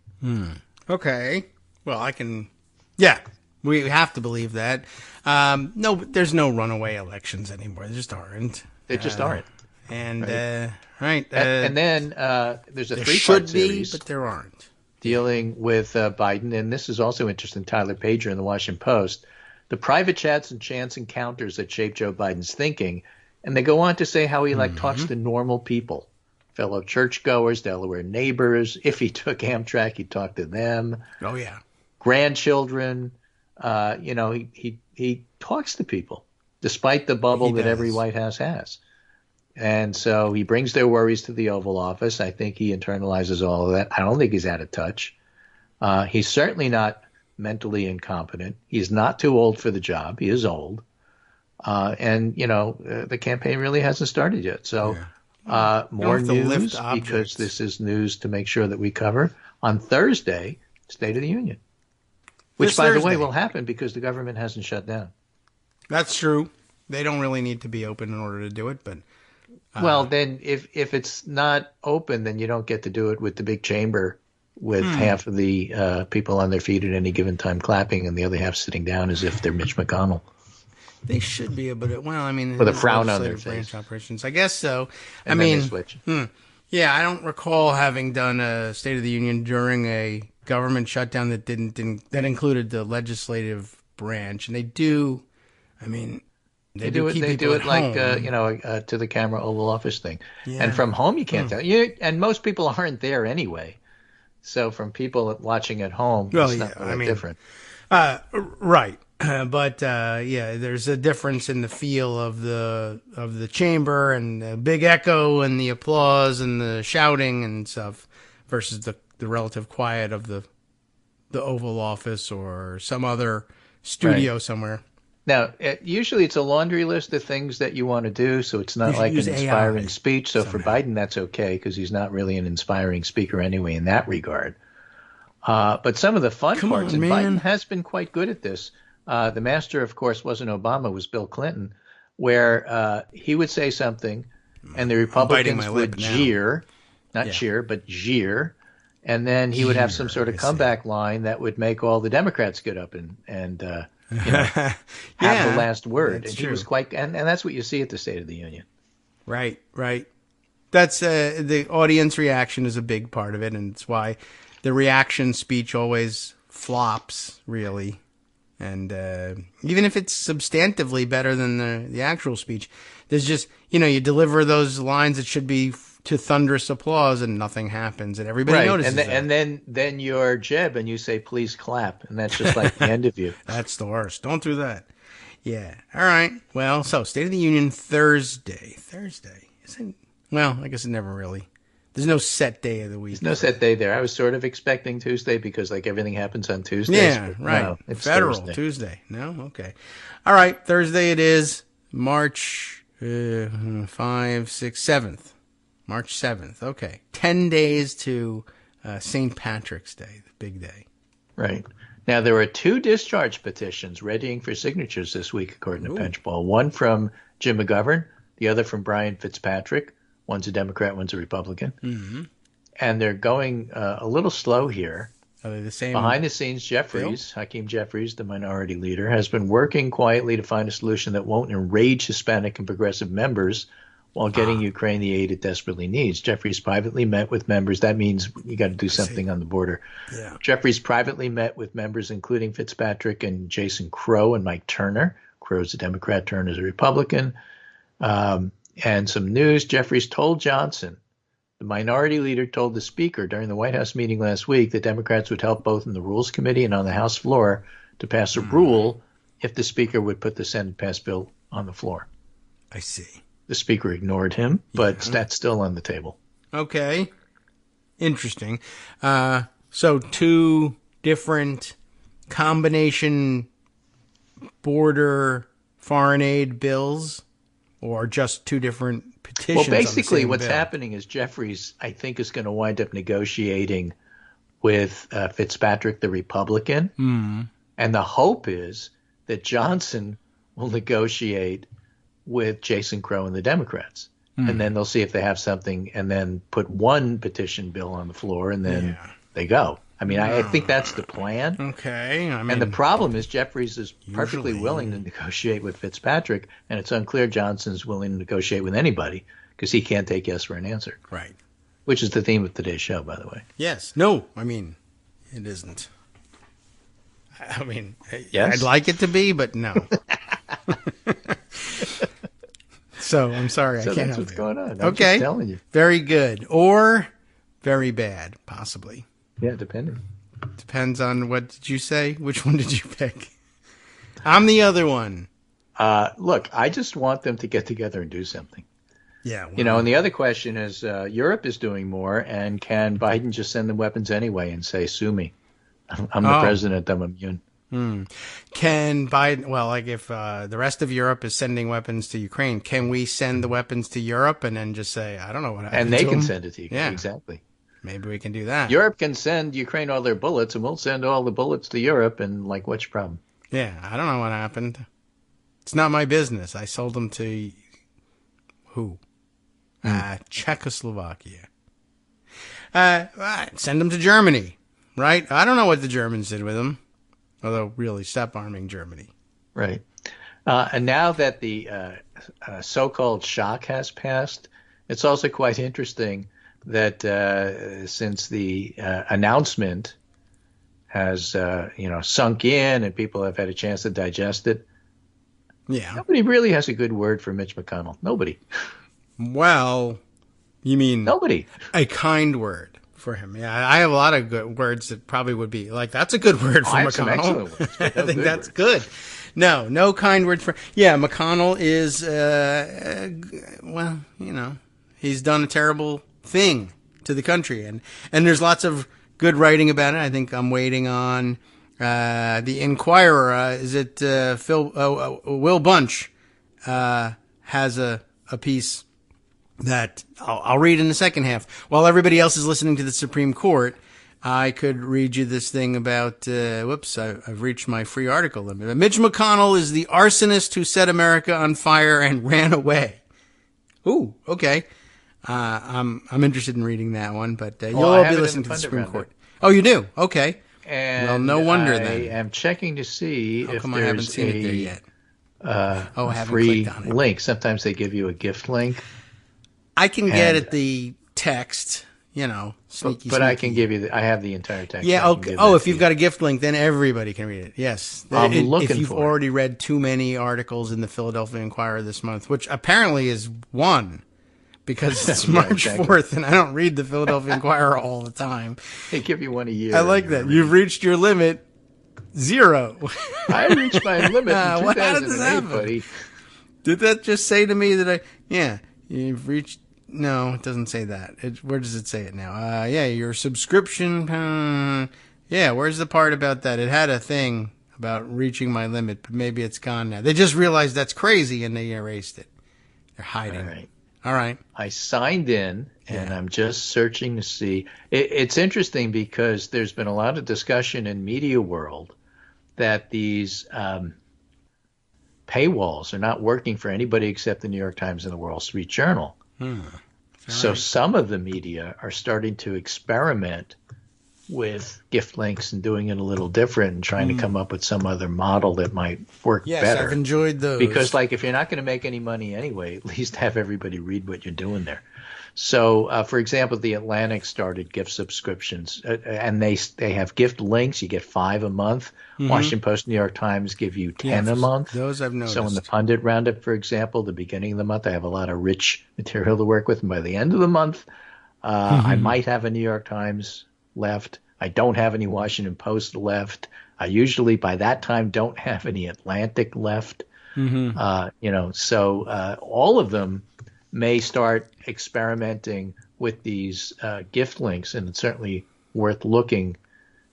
Okay. Well, I can. Yeah. We have to believe that. No, there's no runaway elections anymore. There just aren't. They just aren't. And right. And then there's a there three-part should be, series but there aren't. Dealing with Biden, and this is also interesting. Tyler Pager in the Washington Post, the private chats and chance encounters that shape Joe Biden's thinking, and they go on to say how he talks to normal people, fellow churchgoers, Delaware neighbors. If he took Amtrak, he'd talk to them. Oh yeah, grandchildren. He talks to people, despite the bubble that every White House has. And so he brings their worries to the Oval Office. I think he internalizes all of that. I don't think he's out of touch. He's certainly not mentally incompetent. He's not too old for the job. He is old. And the campaign really hasn't started yet. So more news, because this is news to make sure that we cover on Thursday, State of the Union. Which, by the way, will happen because the government hasn't shut down. That's true. They don't really need to be open in order to do it, but... Well, then if it's not open, then you don't get to do it with the big chamber with half of the people on their feet at any given time clapping and the other half sitting down as if they're Mitch McConnell. They should be able to, well, I mean... With a frown on their branch face. Operations. I guess so. And then they switch. Yeah, I don't recall having done a State of the Union during a government shutdown that that included the legislative branch. And they do, I mean... They do it like to the camera Oval Office thing, and from home you can't tell. And most people aren't there anyway, so from people watching at home, it's not really different. Right, but there's a difference in the feel of the chamber and the big echo and the applause and the shouting and stuff versus the relative quiet of the Oval Office or some other studio somewhere. Now, usually it's a laundry list of things that you want to do, so it's not like an inspiring speech. So for Biden, that's okay because he's not really an inspiring speaker anyway in that regard. But some of the fun parts, and Biden has been quite good at this. The master, of course, wasn't Obama, was Bill Clinton, where he would say something and the Republicans would jeer, not cheer, but jeer. And then he would have some sort of comeback line that would make all the Democrats get up and have the last word. And he was quite, and that's what you see at the State of the Union. Right. That's the audience reaction is a big part of it, and it's why the reaction speech always flops, really. And even if it's substantively better than the actual speech, there's just, you deliver those lines that should be to thunderous applause and nothing happens and everybody notices that. And then you're Jeb and you say, please clap. And that's just like the end of you. That's the worst. Don't do that. Yeah. All right. Well, so State of the Union Thursday. Well, I guess it never really. There's no set day of the week. There's no set day there. I was sort of expecting Tuesday because like everything happens on Tuesdays. Yeah, right. No, it's Federal Thursday. Tuesday. No? Okay. All right. Thursday it is. March 7th. March 7th. Okay. 10 days to St. Patrick's Day, the big day. Right. Now, there were 2 discharge petitions readying for signatures this week, according to Penchball. One from Jim McGovern, the other from Brian Fitzpatrick. One's a Democrat, one's a Republican. Mm-hmm. And they're going a little slow here. Are they the same? Behind the scenes, Hakeem Jeffries, the minority leader, has been working quietly to find a solution that won't enrage Hispanic and progressive members while getting Ukraine the aid it desperately needs. Jeffries privately met with members. That means you got to do something on the border. Yeah. Jeffries privately met with members, including Fitzpatrick and Jason Crow and Mike Turner. Crow's a Democrat, Turner's a Republican. And some news, Jeffries told Johnson, the minority leader told the speaker during the White House meeting last week that Democrats would help both in the Rules Committee and on the House floor to pass a rule if the speaker would put the Senate passed bill on the floor. I see. The speaker ignored him, but that's still on the table. Okay. Interesting. So 2 different combination border foreign aid bills, or just 2 different petitions? Well, basically what's happening is Jeffries, I think, is going to wind up negotiating with Fitzpatrick, the Republican. Mm. And the hope is that Johnson will negotiate with Jason Crow and the Democrats. And then they'll see if they have something and then put one petition bill on the floor and then they go. I mean, I think that's the plan. Okay. And the problem is Jeffries is perfectly willing to negotiate with Fitzpatrick, and it's unclear Johnson's willing to negotiate with anybody because he can't take yes for an answer. Right. Which is the theme of today's show, by the way. Yes. No, I mean, it isn't. I mean, yes? I'd like it to be, but no. So I'm sorry, I can't help you. That's what's going on. I'm okay. just telling you. Very good. Or very bad, possibly. Yeah, depending. Depends on what did you say? Which one did you pick? I'm the other one. Look, I just want them to get together and do something. Yeah. Well, and the other question is Europe is doing more, and can Biden just send them weapons anyway and say, sue me? I'm the president, I'm immune. Can Biden, well, like if the rest of Europe is sending weapons to Ukraine, can we send the weapons to Europe and then just say, I don't know what happened and they to can them? send it to Ukraine. Yeah. Exactly. Maybe we can do that. Europe can send Ukraine all their bullets, and we'll send all the bullets to Europe, and what's your problem? Yeah, I don't know what happened. It's not my business. I sold them to who? Czechoslovakia. Send them to Germany, right? I don't know what the Germans did with them. Although, really, stop arming Germany. Right. And now that the so-called shock has passed, it's also quite interesting that since the announcement has, sunk in and people have had a chance to digest it, nobody really has a good word for Mitch McConnell. Nobody. Well, you mean nobody? A kind word for him. Yeah, I have a lot of good words that probably would be like, that's a good word for I have McConnell. some excellent words, but no I think good that's words. good. No kind word for. Yeah, McConnell is, he's done a terrible thing to the country, and there's lots of good writing about it. I think I'm waiting on the Inquirer. Is it Will Bunch has a piece that I'll read in the second half. While everybody else is listening to the Supreme Court, I could read you this thing about, I've reached my free article limit. Mitch McConnell is the arsonist who set America on fire and ran away. Ooh, okay. I'm interested in reading that one, but you'll all be listening to the Supreme Court. Oh, you do? Okay. And well, no wonder then. I am checking to see if I haven't there's seen it there yet? I haven't free clicked on it. link. Sometimes they give you a gift link. I can get at the text, sneaky. But I can give you I have the entire text. Yeah. Okay. Oh, if you've got a gift link, then everybody can read it. Yes. I'm looking if you've for it. already read too many articles in the Philadelphia Inquirer this month, which apparently is one, because it's March 4th, and I don't read the Philadelphia Inquirer all the time. They give you one a year. I like that. You've reached your limit. 0. I reached my limit in How did this 2008, happen? buddy. Did that just say to me that you've reached? No, it doesn't say that. Where does it say it now? Your subscription. Where's the part about that? It had a thing about reaching my limit, but maybe it's gone now. They just realized that's crazy and they erased it. They're hiding. All right. I signed in, and I'm just searching to see. It's interesting because there's been a lot of discussion in media world that these paywalls are not working for anybody except the New York Times and the Wall Street Journal. So some of the media are starting to experiment with gift links and doing it a little different and trying to come up with some other model that might work better. Yes, I've enjoyed those. Because, if you're not going to make any money anyway, at least have everybody read what you're doing there. So, for example, The Atlantic started gift subscriptions, and they have gift links. You get 5 a month. Washington Post, New York Times give you 10 a month. Those I've noticed. So in the Pundit Roundup, for example, the beginning of the month, I have a lot of rich material to work with. And by the end of the month, I might have a New York Times left. I don't have any Washington Post left. I usually, by that time, don't have any Atlantic left. So all of them may start experimenting with these gift links, and it's certainly worth looking,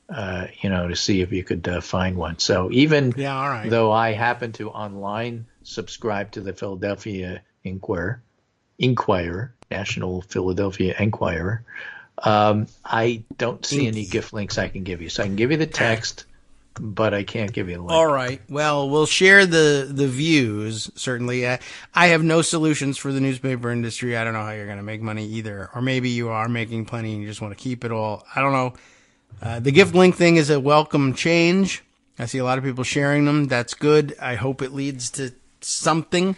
to see if you could find one. So even though I happen to online subscribe to the Philadelphia Inquirer, National Philadelphia Inquirer, I don't see any gift links I can give you. So I can give you the text, but I can't give you a link. All right. Well, we'll share the views, certainly. I have no solutions for the newspaper industry. I don't know how you're going to make money either. Or maybe you are making plenty and you just want to keep it all. I don't know. The gift link thing is a welcome change. I see a lot of people sharing them. That's good. I hope it leads to something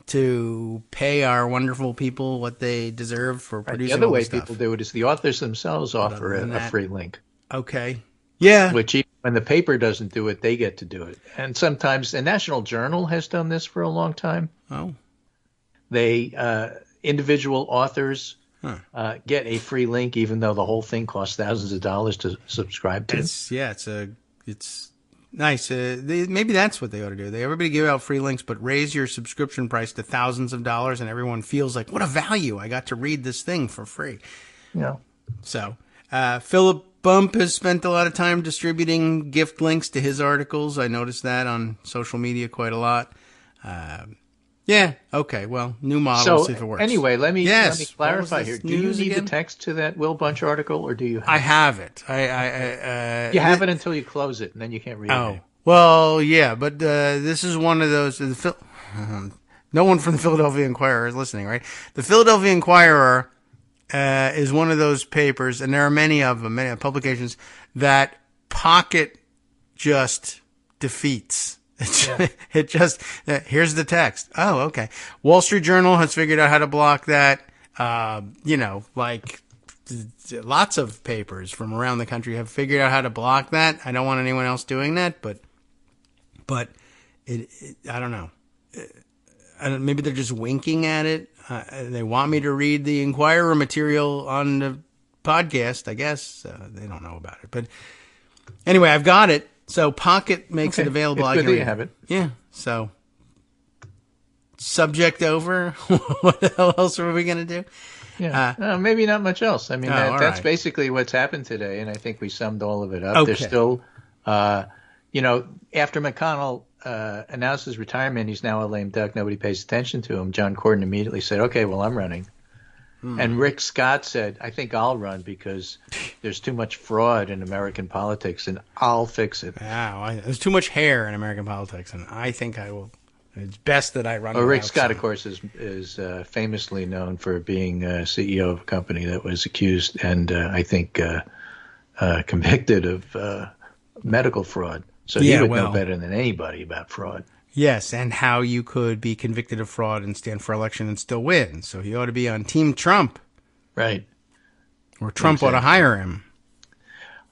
to pay our wonderful people what they deserve for producing The other all way this stuff. people do it is the authors themselves offer a free link. Okay. Yeah. Which even when the paper doesn't do it, they get to do it. And sometimes the National Journal has done this for a long time. Oh. They individual authors get a free link, even though the whole thing costs thousands of dollars to subscribe to. It's nice. Maybe that's what they ought to do. Everybody give out free links, but raise your subscription price to thousands of dollars, and everyone feels like, what a value! I got to read this thing for free. Yeah. So, Philip Bump has spent a lot of time distributing gift links to his articles. I noticed that on social media quite a lot. Okay. Well, new model, see if it works. Anyway, let me clarify here. Do you need the text to that Will Bunch article, or do you have I have it. You have it until you close it, and then you can't read it. Well, yeah, but this is one of those. No one from the Philadelphia Inquirer is listening, right? The Philadelphia Inquirer is one of those papers, and there are many of them, many publications that pocket just defeats. It just, here's the text. Oh, okay. Wall Street Journal has figured out how to block that. Like lots of papers from around the country have figured out how to block that. I don't want anyone else doing that, but I don't know. Maybe they're just winking at it. They want me to read the Inquirer material on the podcast, I guess. They don't know about it. But anyway, I've got it. So Pocket makes it available. It's good that you have it. Yeah. So subject over. What the hell else are we going to do? Yeah. Maybe not much else. I mean, that's right. basically what's happened today, and I think we summed all of it up. Okay. There's still, after McConnell announced his retirement, he's now a lame duck. Nobody pays attention to him. John Cornyn immediately said, okay, well, I'm running. And Rick Scott said, I think I'll run because there's too much fraud in American politics, and I'll fix it. Wow, there's too much hair in American politics, and I think I will. It's best that I run. Well, Rick Scott, of course, is famously known for being CEO of a company that was accused and I think convicted of medical fraud. So he would know better than anybody about fraud. Yes, and how you could be convicted of fraud and stand for election and still win. So he ought to be on Team Trump. Right. Or Trump ought to hire him.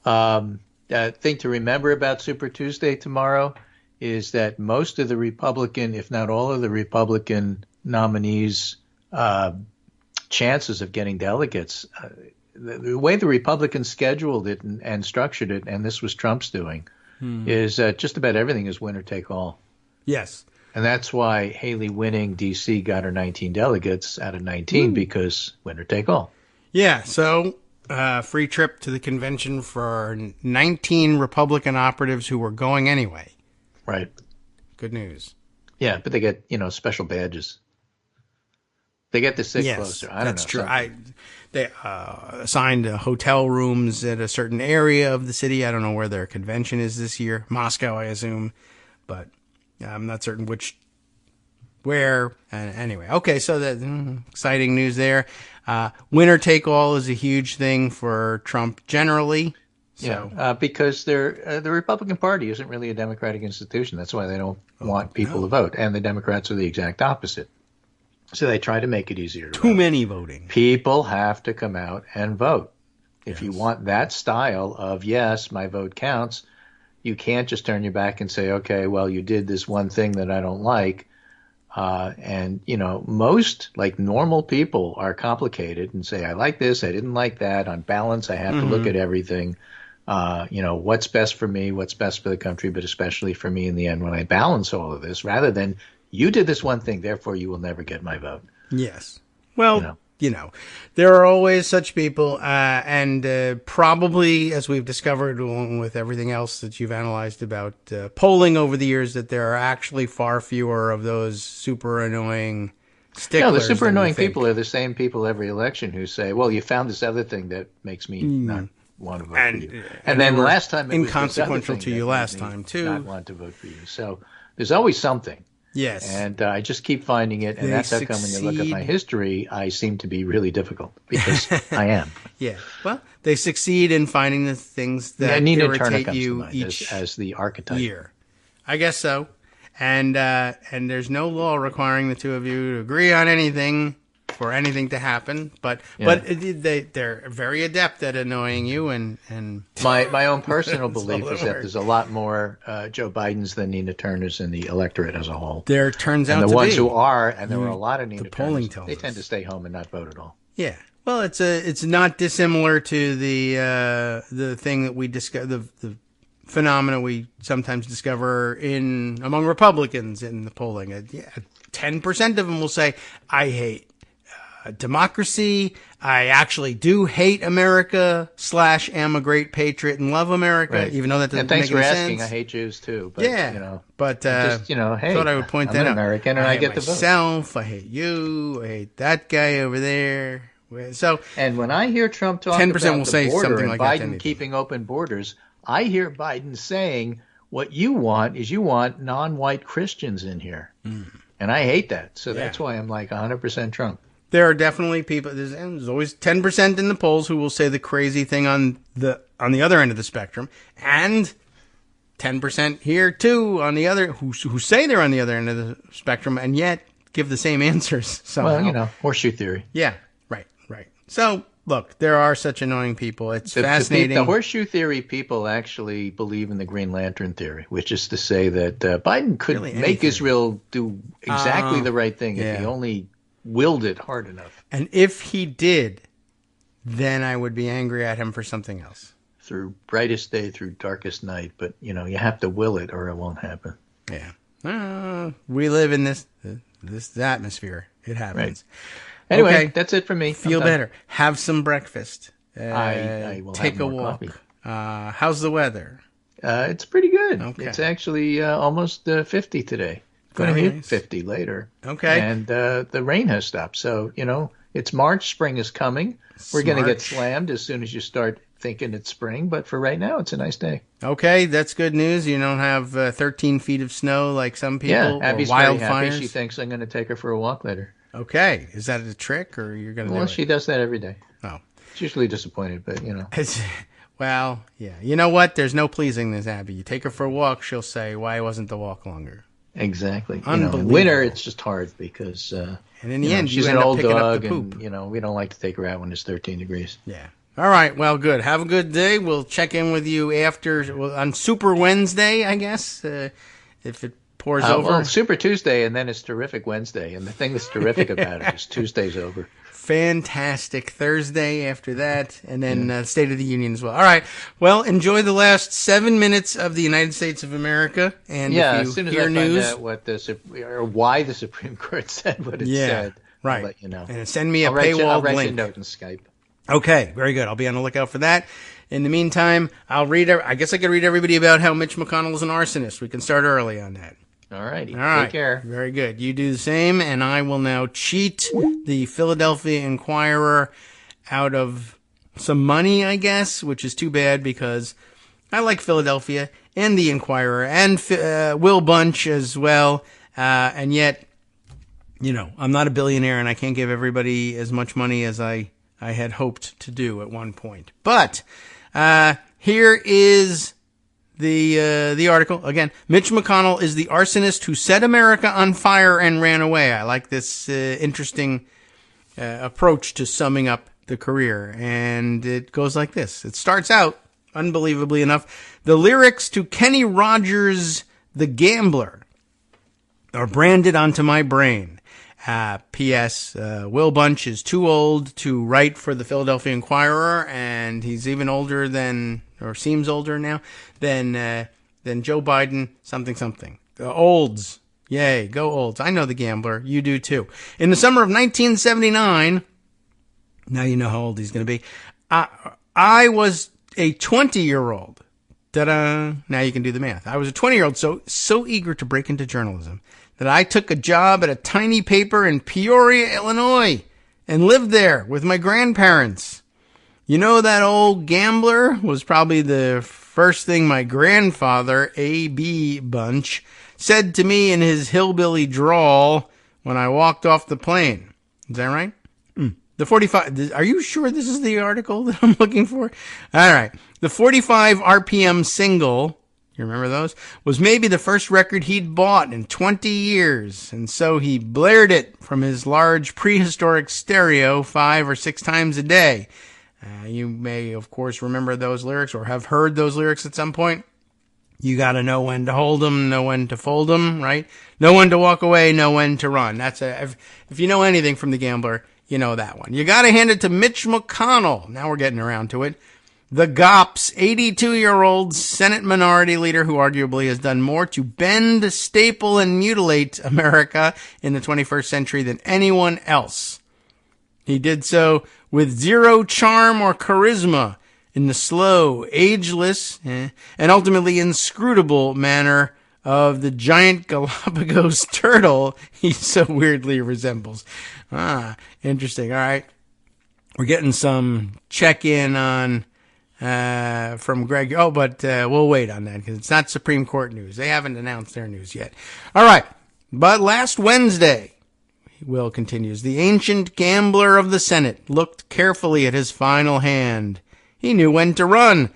Thing to remember about Super Tuesday tomorrow is that most of the Republican, if not all of the Republican nominees' chances of getting delegates, the way the Republicans scheduled it and structured it, and this was Trump's doing, is just about everything is winner take all. Yes. And that's why Haley winning D.C. got her 19 delegates out of 19 because winner take all. Yeah, so free trip to the convention for 19 Republican operatives who were going anyway. Right. Good news. Yeah, but they get, special badges. They get to sit closer. I don't know. That's true. They assigned hotel rooms at a certain area of the city. I don't know where their convention is this year. Moscow, I assume. But I'm not certain where. Anyway, okay, so that exciting news there. Winner take all is a huge thing for Trump generally. So. Yeah, because the Republican Party isn't really a democratic institution. That's why they don't want people to vote. And the Democrats are the exact opposite. So they try to make it easier to vote. Too many voting. People have to come out and vote. If you want that style of, yes, my vote counts, you can't just turn your back and say, okay, well, you did this one thing that I don't like. Most like normal people are complicated and say, I like this, I didn't like that. On balance, I have to look at everything. What's best for me, what's best for the country, but especially for me in the end when I balance all of this, rather than you did this one thing, therefore you will never get my vote. Yes. Well, there are always such people, and probably, as we've discovered, along with everything else that you've analyzed about polling over the years, that there are actually far fewer of those super annoying sticklers. No, the super annoying people are the same people every election who say, well, you found this other thing that makes me not want to vote for you. And then last time it was inconsequential to you last time, too. Not want to vote for you. So there's always something. Yes. And I just keep finding it, and that's how come when you look at my history, I seem to be really difficult, because I am. Yeah. Well, they succeed in finding the things that irritate you each as the archetype. Year. I guess so. And there's no law requiring the two of you to agree on anything for anything to happen, but they're very adept at annoying you, and my own personal belief is that there's a lot more Joe Bidens than Nina Turners in the electorate as a whole. There turns out to be. And the ones who are, and there were a lot of Nina Turners, they tend to stay home and not vote at all. Yeah. Well, it's not dissimilar to the thing that we discuss, the phenomena we sometimes discover among Republicans in the polling. 10% of them will say, I hate democracy. I actually do hate America / am a great patriot and love America, even though that doesn't make any sense. And thanks for asking. I hate Jews too. But, but hey, thought I would point I'm that an out. American, and I get myself, the vote. I hate you. I hate that guy over there. So, and when I hear Trump talk 10% about will the say border something and like that Biden keeping open borders, I hear Biden saying, what you want is non-white Christians in here. And I hate that. So that's why I'm like 100% Trump. There are definitely people, there's always 10% in the polls who will say the crazy thing on the other end of the spectrum, and 10% here too on the other, who say they're on the other end of the spectrum and yet give the same answers somehow. Well, horseshoe theory. Yeah, right. So, look, there are such annoying people. It's fascinating. The horseshoe theory people actually believe in the Green Lantern theory, which is to say that Biden could make Israel do exactly the right thing if he only willed it hard enough. And if he did, then I would be angry at him for something else. Through brightest day, through darkest night. But, you have to will it or it won't happen. Yeah. We live in this atmosphere. It happens. Right. Anyway, okay. That's it for me. Feel better. Have some breakfast. I will take have a more walk. Coffee. How's the weather? It's pretty good. Okay. It's actually almost 50 today. Going to hit 50 later. Okay. And the rain has stopped. So, it's March. Spring is coming. We're going to get slammed as soon as you start thinking it's spring. But for right now, it's a nice day. Okay. That's good news. You don't have 13 feet of snow like some people. Yeah. Abby's or very wildfires. happy. She thinks I'm going to take her for a walk later. Okay. Is that a trick or you're going to do it? Well, she does that every day. Oh. She's usually disappointed, but, Well, yeah. You know what? There's no pleasing this Abby. You take her for a walk, she'll say, why wasn't the walk longer? Exactly. Unbelievable. In winter, it's just hard because and in the end, she's you an end old up picking dog, up the poop. and we don't like to take her out when it's 13 degrees. Yeah. All right. Well, good. Have a good day. We'll check in with you on Super Wednesday, I guess, if it pours over. Well, Super Tuesday, and then it's Terrific Wednesday. And the thing that's terrific about it is Tuesday's over. Fantastic Thursday after that, and then State of the Union as well. All right. Well, enjoy the last 7 minutes of the United States of America. And if you as soon as hear I news, find out why the Supreme Court said what it said, right. I'll let you know. And send me a I'll paywall write link. you a note in Skype. Okay, very good. I'll be on the lookout for that. In the meantime, I guess I could read everybody about how Mitch McConnell is an arsonist. We can start early on that. All righty. All right. Take care. Very good. You do the same, and I will now cheat the Philadelphia Inquirer out of some money, I guess, which is too bad because I like Philadelphia and the Inquirer and Will Bunch as well. And yet, I'm not a billionaire and I can't give everybody as much money as I had hoped to do at one point. But here is the article. Again, Mitch McConnell is the arsonist who set America on fire and ran away. I like this interesting approach to summing up the career. And it goes like this. It starts out, unbelievably enough, the lyrics to Kenny Rogers' The Gambler are branded onto my brain. P.S. Will Bunch is too old to write for the Philadelphia Inquirer, and he's even older or seems older now, than Joe Biden, something. The olds. Yay, go olds. I know The Gambler. You do too. In the summer of 1979, now you know how old he's going to be, I was a 20-year-old. Ta-da. Now you can do the math. I was a 20-year-old so eager to break into journalism that I took a job at a tiny paper in Peoria, Illinois, and lived there with my grandparents. That old Gambler was probably the first thing my grandfather, A.B. Bunch, said to me in his hillbilly drawl when I walked off the plane. Is that right? The 45, are you sure this is the article that I'm looking for? All right. The 45 RPM single, you remember those, was maybe the first record he'd bought in 20 years. And so he blared it from his large prehistoric stereo 5 or 6 times a day. You may, of course, remember those lyrics or have heard those lyrics at some point. You got to know when to hold them, know when to fold them, right? Know when to walk away, know when to run. If you know anything from The Gambler, you know that one. You got to hand it to Mitch McConnell. Now we're getting around to it. The GOP's 82-year-old Senate Minority Leader who arguably has done more to bend, staple, and mutilate America in the 21st century than anyone else. He did so with zero charm or charisma in the slow, ageless, and ultimately inscrutable manner of the giant Galapagos turtle he so weirdly resembles. Interesting. All right. We're getting some check-in on from Greg. Oh, but we'll wait on that because it's not Supreme Court news. They haven't announced their news yet. All right. But last Wednesday, Will continues, the ancient gambler of the Senate looked carefully at his final hand. He knew when to run.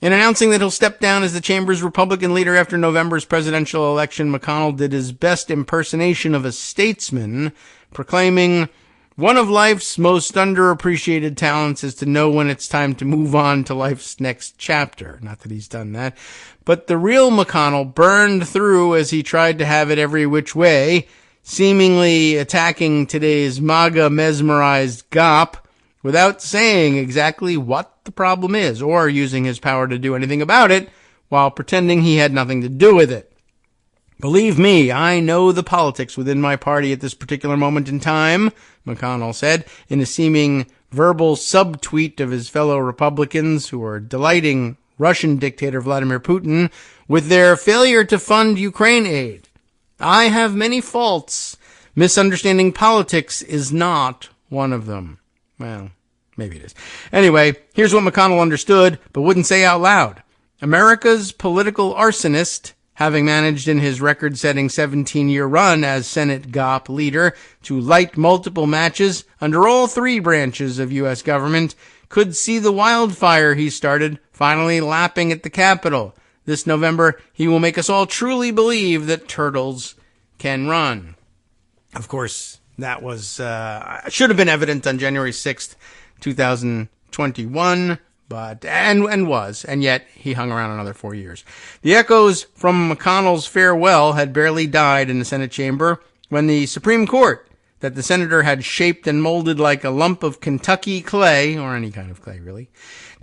In announcing that he'll step down as the chamber's Republican leader after November's presidential election, McConnell did his best impersonation of a statesman, proclaiming, one of life's most underappreciated talents is to know when it's time to move on to life's next chapter. Not that he's done that. But the real McConnell burned through as he tried to have it every which way, seemingly attacking today's MAGA mesmerized GOP without saying exactly what the problem is or using his power to do anything about it while pretending he had nothing to do with it. Believe me, I know the politics within my party at this particular moment in time, McConnell said in a seeming verbal subtweet of his fellow Republicans who are delighting Russian dictator Vladimir Putin with their failure to fund Ukraine aid. I have many faults. Misunderstanding politics is not one of them. Well, maybe it is. Anyway, here's what McConnell understood, but wouldn't say out loud. America's political arsonist, having managed in his record-setting 17-year run as Senate GOP leader to light multiple matches under all three branches of U.S. government, could see the wildfire he started finally lapping at the Capitol. This November, he will make us all truly believe that turtles can run. Of course, that was should have been evident on January 6th, 2021, but and yet he hung around another 4 years. The echoes from McConnell's farewell had barely died in the Senate chamber when the Supreme Court, that the senator had shaped and molded like a lump of Kentucky clay, or any kind of clay really,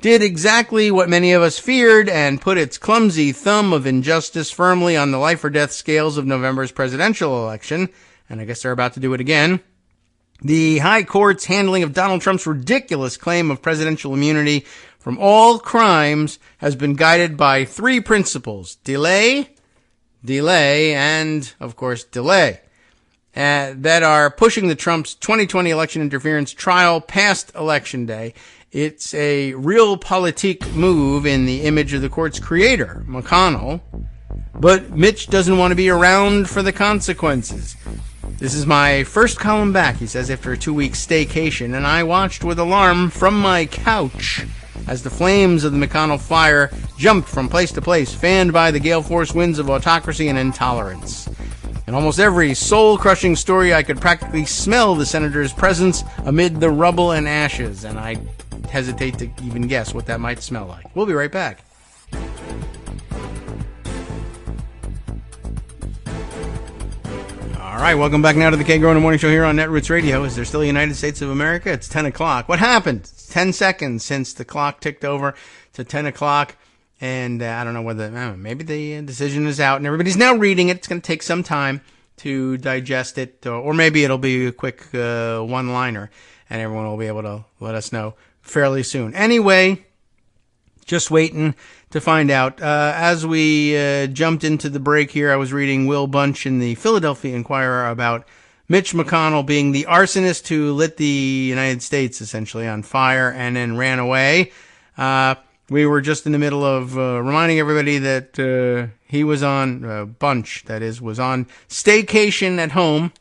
did exactly what many of us feared and put its clumsy thumb of injustice firmly on the life or death scales of November's presidential election, and I guess they're about to do it again. The High Court's handling of Donald Trump's ridiculous claim of presidential immunity from all crimes has been guided by three principles: delay, and, of course, delay, that are pushing the Trump's 2020 election interference trial past Election Day. It's a realpolitik move in the image of the court's creator, McConnell, but Mitch doesn't want to be around for the consequences. This is my first column back, he says, after a 2-week staycation, and I watched with alarm from my couch as the flames of the McConnell fire jumped from place to place, fanned by the gale force winds of autocracy and intolerance. In almost every soul-crushing story, I could practically smell the senator's presence amid the rubble and ashes, and I hesitate to even guess what that might smell like. We'll be right back. All right, welcome back now to the Kagro in the Morning Show here on Netroots Radio. Is there still a United States of America? It's 10 o'clock. What happened? It's 10 seconds since the clock ticked over to 10 o'clock. And I don't know whether, maybe the decision is out and everybody's now reading it. It's going to take some time to digest it. Or maybe it'll be a quick one-liner and everyone will be able to let us know fairly soon. Anyway, just waiting to find out. As we jumped into the break here, I was reading Will Bunch in the Philadelphia Inquirer about Mitch McConnell being the arsonist who lit the United States essentially on fire and then ran away. We were just in the middle of reminding everybody that he was on, Bunch, that is, was on staycation at home,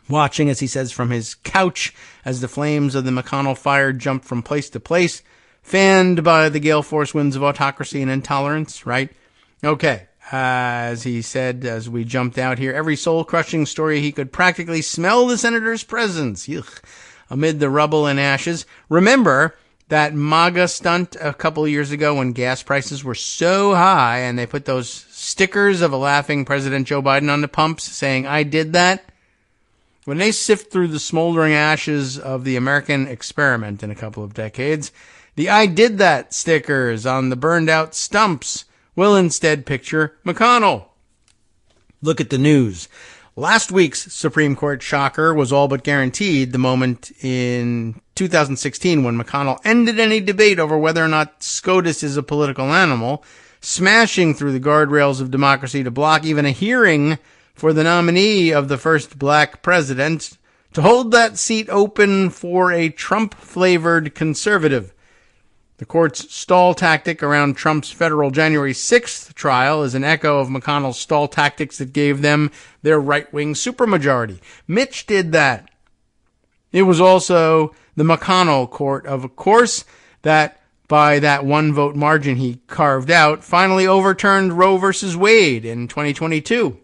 watching, as he says, from his couch as the flames of the McConnell fire jumped from place to place, fanned by the gale force winds of autocracy and intolerance, right? Okay, as he said, as we jumped out here, every soul-crushing story he could practically smell the senator's presence, amid the rubble and ashes. Remember that MAGA stunt a couple of years ago when gas prices were so high and they put those stickers of a laughing President Joe Biden on the pumps saying, "I did that"? When they sift through the smoldering ashes of the American experiment in a couple of decades, the "I did that" stickers on the burned out stumps will instead picture McConnell. Look at the news. Last week's Supreme Court shocker was all but guaranteed the moment in 2016 when McConnell ended any debate over whether or not SCOTUS is a political animal, smashing through the guardrails of democracy to block even a hearing for the nominee of the first black president to hold that seat open for a Trump-flavored conservative. The court's stall tactic around Trump's federal January 6th trial is an echo of McConnell's stall tactics that gave them their right-wing supermajority. Mitch did that. It was also the McConnell court, of course, that by that one-vote margin he carved out, finally overturned Roe v. Wade in 2022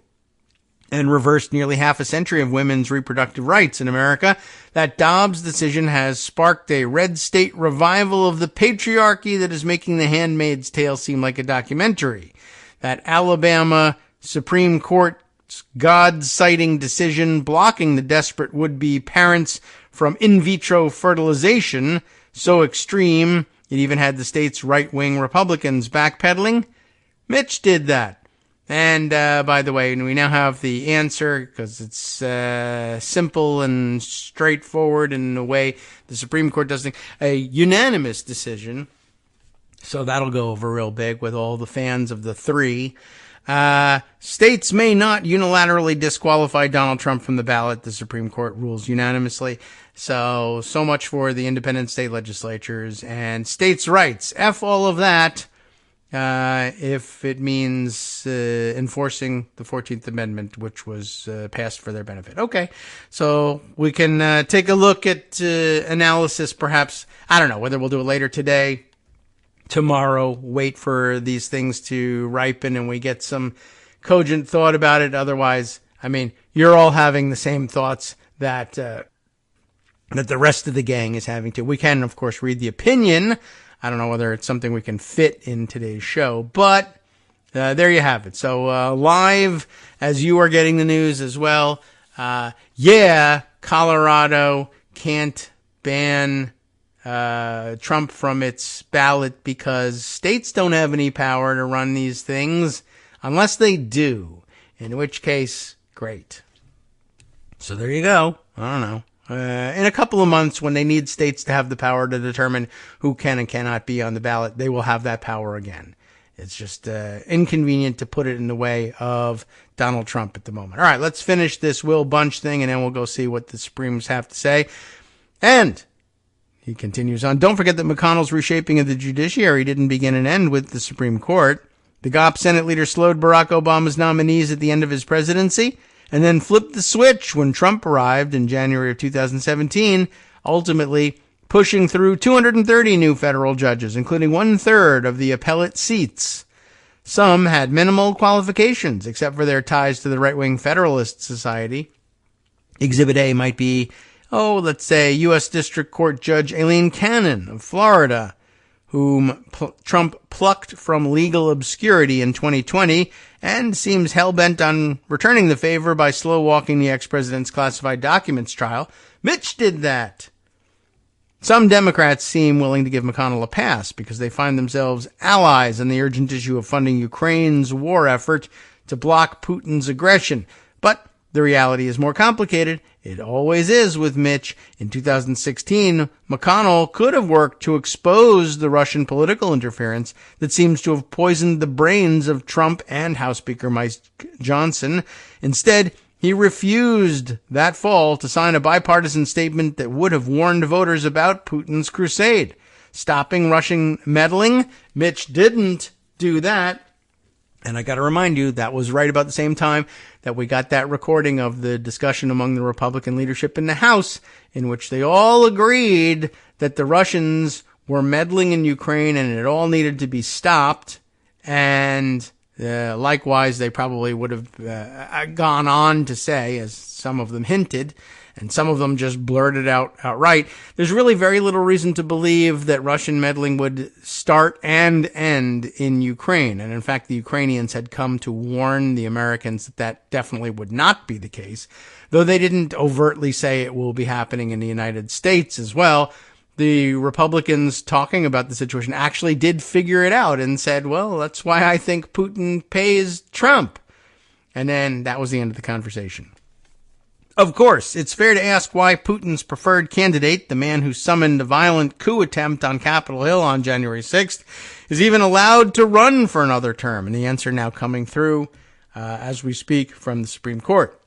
and reversed nearly half a century of women's reproductive rights in America. That Dobbs decision has sparked a red state revival of the patriarchy that is making The Handmaid's Tale seem like a documentary. That Alabama Supreme Court's God-citing decision blocking the desperate would-be parents from in vitro fertilization, so extreme it even had the state's right-wing Republicans backpedaling. Mitch did that. And, by the way, we now have the answer because it's simple and straightforward in a way the Supreme Court does think. A unanimous decision. So that'll go over real big with all the fans of the three. States may not unilaterally disqualify Donald Trump from the ballot. The Supreme Court rules unanimously. So much for the independent state legislatures and states' rights. F all of that. If it means enforcing the 14th Amendment, which was passed for their benefit. Okay, so we can take a look at analysis, perhaps. I don't know whether we'll do it later today, tomorrow, wait for these things to ripen and we get some cogent thought about it. Otherwise, I mean, you're all having the same thoughts that the rest of the gang is having too. We can, of course, read the opinion. I don't know whether it's something we can fit in today's show, but there you have it. So live, as you are getting the news as well, Colorado can't ban Trump from its ballot because states don't have any power to run these things unless they do, in which case, great. So there you go. I don't know. In a couple of months, when they need states to have the power to determine who can and cannot be on the ballot, they will have that power again. It's just inconvenient to put it in the way of Donald Trump at the moment. All right, let's finish this Will Bunch thing, and then we'll go see what the Supremes have to say. And he continues on. Don't forget that McConnell's reshaping of the judiciary didn't begin and end with the Supreme Court. The GOP Senate leader slowed Barack Obama's nominees at the end of his presidency, and then flipped the switch when Trump arrived in January of 2017, ultimately pushing through 230 new federal judges, including 1/3 of the appellate seats. Some had minimal qualifications, except for their ties to the right-wing Federalist Society. Exhibit A might be, let's say, U.S. District Court Judge Aileen Cannon of Florida, whom Trump plucked from legal obscurity in 2020 and seems hell-bent on returning the favor by slow-walking the ex-president's classified documents trial. Mitch did that. Some Democrats seem willing to give McConnell a pass because they find themselves allies in the urgent issue of funding Ukraine's war effort to block Putin's aggression. But the reality is more complicated. It always is with Mitch. In 2016, McConnell could have worked to expose the Russian political interference that seems to have poisoned the brains of Trump and House Speaker Mike Johnson. Instead, he refused that fall to sign a bipartisan statement that would have warned voters about Putin's crusade. Stopping Russian meddling, Mitch didn't do that. And I got to remind you, that was right about the same time that we got that recording of the discussion among the Republican leadership in the House, in which they all agreed that the Russians were meddling in Ukraine and it all needed to be stopped. And likewise, they probably would have gone on to say, as some of them hinted, and some of them just blurted out outright, there's really very little reason to believe that Russian meddling would start and end in Ukraine. And in fact, the Ukrainians had come to warn the Americans that that definitely would not be the case, though they didn't overtly say it will be happening in the United States as well. The Republicans talking about the situation actually did figure it out and said, well, that's why I think Putin pays Trump. And then that was the end of the conversation. Of course, it's fair to ask why Putin's preferred candidate, the man who summoned a violent coup attempt on Capitol Hill on January 6th, is even allowed to run for another term. And the answer now coming through as we speak from the Supreme Court.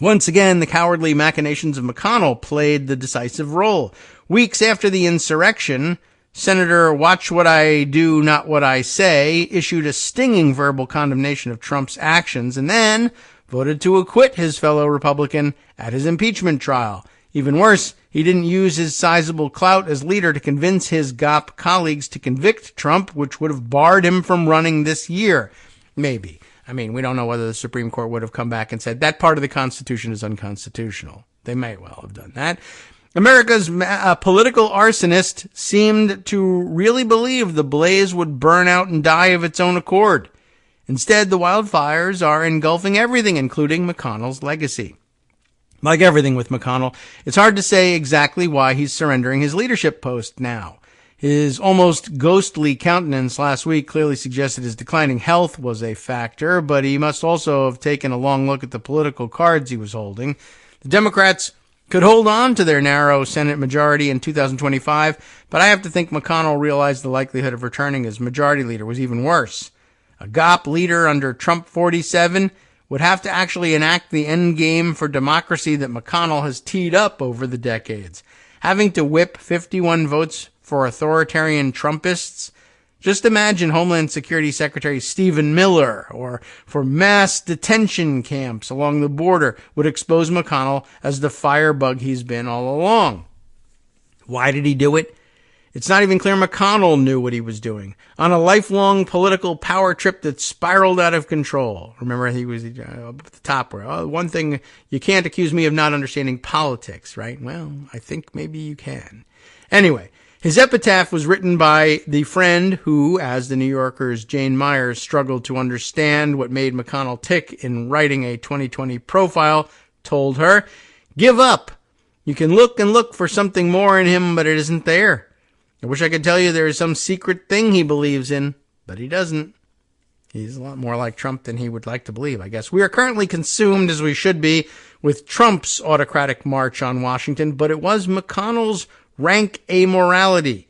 Once again, the cowardly machinations of McConnell played the decisive role. Weeks after the insurrection, Senator Watch What I Do, Not What I Say issued a stinging verbal condemnation of Trump's actions and then voted to acquit his fellow Republican at his impeachment trial. Even worse, he didn't use his sizable clout as leader to convince his GOP colleagues to convict Trump, which would have barred him from running this year. Maybe. I mean, we don't know whether the Supreme Court would have come back and said that part of the Constitution is unconstitutional. They may well have done that. America's political arsonist seemed to really believe the blaze would burn out and die of its own accord. Instead, the wildfires are engulfing everything, including McConnell's legacy. Like everything with McConnell, it's hard to say exactly why he's surrendering his leadership post now. His almost ghostly countenance last week clearly suggested his declining health was a factor, but he must also have taken a long look at the political cards he was holding. The Democrats could hold on to their narrow Senate majority in 2025, but I have to think McConnell realized the likelihood of returning as majority leader was even worse. A GOP leader under Trump 47 would have to actually enact the end game for democracy that McConnell has teed up over the decades. Having to whip 51 votes for authoritarian Trumpists? Just imagine Homeland Security Secretary Stephen Miller or for mass detention camps along the border would expose McConnell as the firebug he's been all along. Why did he do it? It's not even clear McConnell knew what he was doing. On a lifelong political power trip that spiraled out of control. Remember, he was up at the top where, one thing, you can't accuse me of not understanding politics, right? Well, I think maybe you can. Anyway, his epitaph was written by the friend who, as the New Yorker's Jane Myers struggled to understand what made McConnell tick in writing a 2020 profile, told her, "Give up. You can look and look for something more in him, but it isn't there. I wish I could tell you there is some secret thing he believes in, but he doesn't. He's a lot more like Trump than he would like to believe, I guess. We are currently consumed, as we should be, with Trump's autocratic march on Washington, but it was McConnell's rank amorality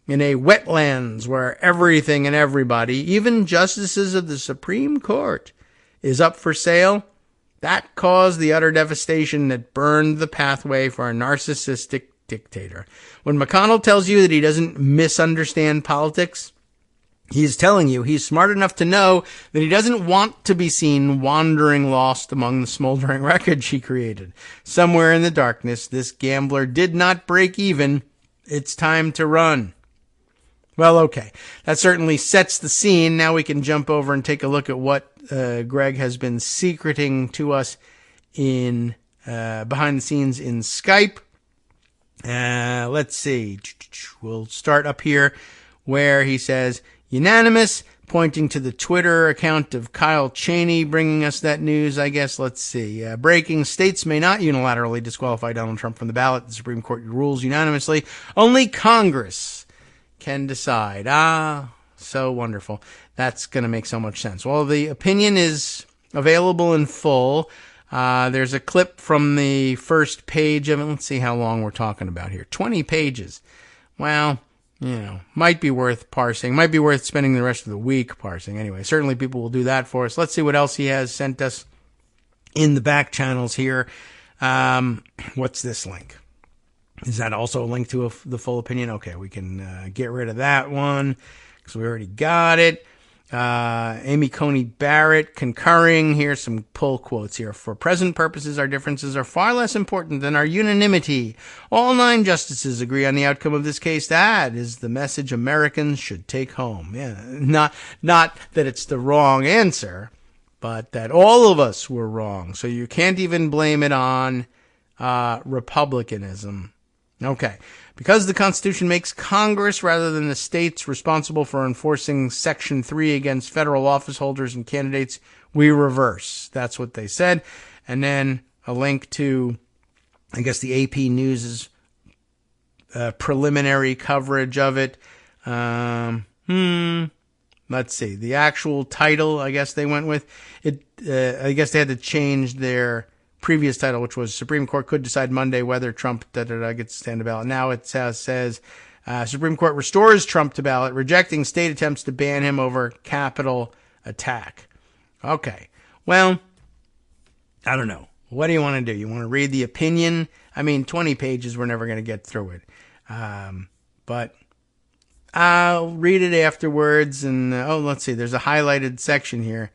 in a wetlands where everything and everybody, even justices of the Supreme Court, is up for sale. That caused the utter devastation that burned the pathway for a narcissistic dictator. When McConnell tells you that he doesn't misunderstand politics, he's telling you he's smart enough to know that he doesn't want to be seen wandering lost among the smoldering wreckage he created. Somewhere in the darkness, this gambler did not break even. It's time to run. Well, okay. That certainly sets the scene. Now we can jump over and take a look at what Greg has been secreting to us in behind the scenes in Skype. Let's see. We'll start up here where he says, unanimous, pointing to the Twitter account of Kyle Cheney bringing us that news, I guess. Let's see. Breaking, states may not unilaterally disqualify Donald Trump from the ballot. The Supreme Court rules unanimously. Only Congress can decide. So wonderful. That's going to make so much sense. Well, the opinion is available in full. There's a clip from the first page of it. Let's see how long we're talking about here. 20 pages. Well, might be worth parsing. Might be worth spending the rest of the week parsing. Anyway, certainly people will do that for us. Let's see what else he has sent us in the back channels here. What's this link? Is that also a link to the full opinion? Okay, we can get rid of that one because we already got it. Amy Coney Barrett concurring. Here's some pull quotes here. For present purposes, our differences are far less important than our unanimity. All 9 justices agree on the outcome of this case. That is the message Americans should take home. Yeah, not that it's the wrong answer, but that all of us were wrong. So you can't even blame it on Republicanism. Okay. Because the Constitution makes Congress rather than the states responsible for enforcing Section 3 against federal office holders and candidates, we reverse. That's what they said. And then a link to, I guess, the AP News' preliminary coverage of it. Let's see. The actual title, I guess they went with it. I guess they had to change their previous title, which was Supreme Court could decide Monday whether Trump gets to stand to ballot. Now it says Supreme Court restores Trump to ballot, rejecting state attempts to ban him over Capitol attack. Okay. Well, I don't know. What do you want to do? You want to read the opinion? I mean, 20 pages, we're never going to get through it. But I'll read it afterwards. And, let's see. There's a highlighted section here.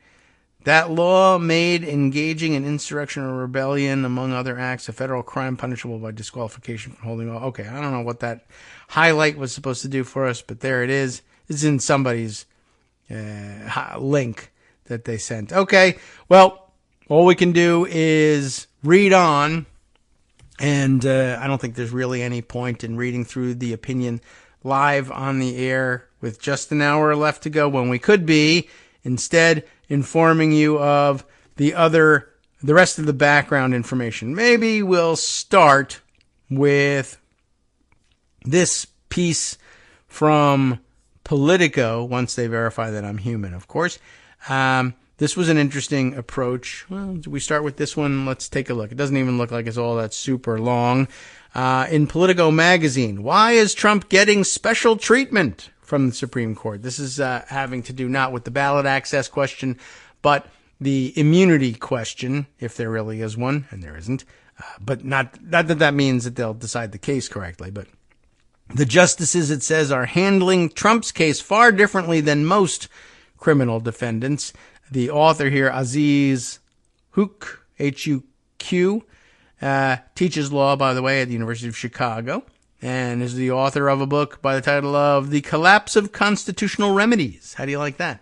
That law made engaging in insurrection or rebellion, among other acts, a federal crime punishable by disqualification from holding office. Okay, I don't know what that highlight was supposed to do for us, but there it is. It's in somebody's link that they sent. Okay, well, all we can do is read on, and I don't think there's really any point in reading through the opinion live on the air with just an hour left to go when we could be instead informing you of the rest of the background information. Maybe we'll start with this piece from Politico, once they verify that I'm human, of course. This was an interesting approach. Well, we start with this one. Let's take a look. It doesn't even look like it's all that super long. In Politico magazine, why is Trump getting special treatment from the Supreme Court? This is having to do not with the ballot access question, but the immunity question, if there really is one, and there isn't. But not that means that they'll decide the case correctly. But the justices, it says, are handling Trump's case far differently than most criminal defendants. The author here, Aziz Huq, H-U-Q, teaches law, by the way, at the University of Chicago, and is the author of a book by the title of The Collapse of Constitutional Remedies. How do you like that?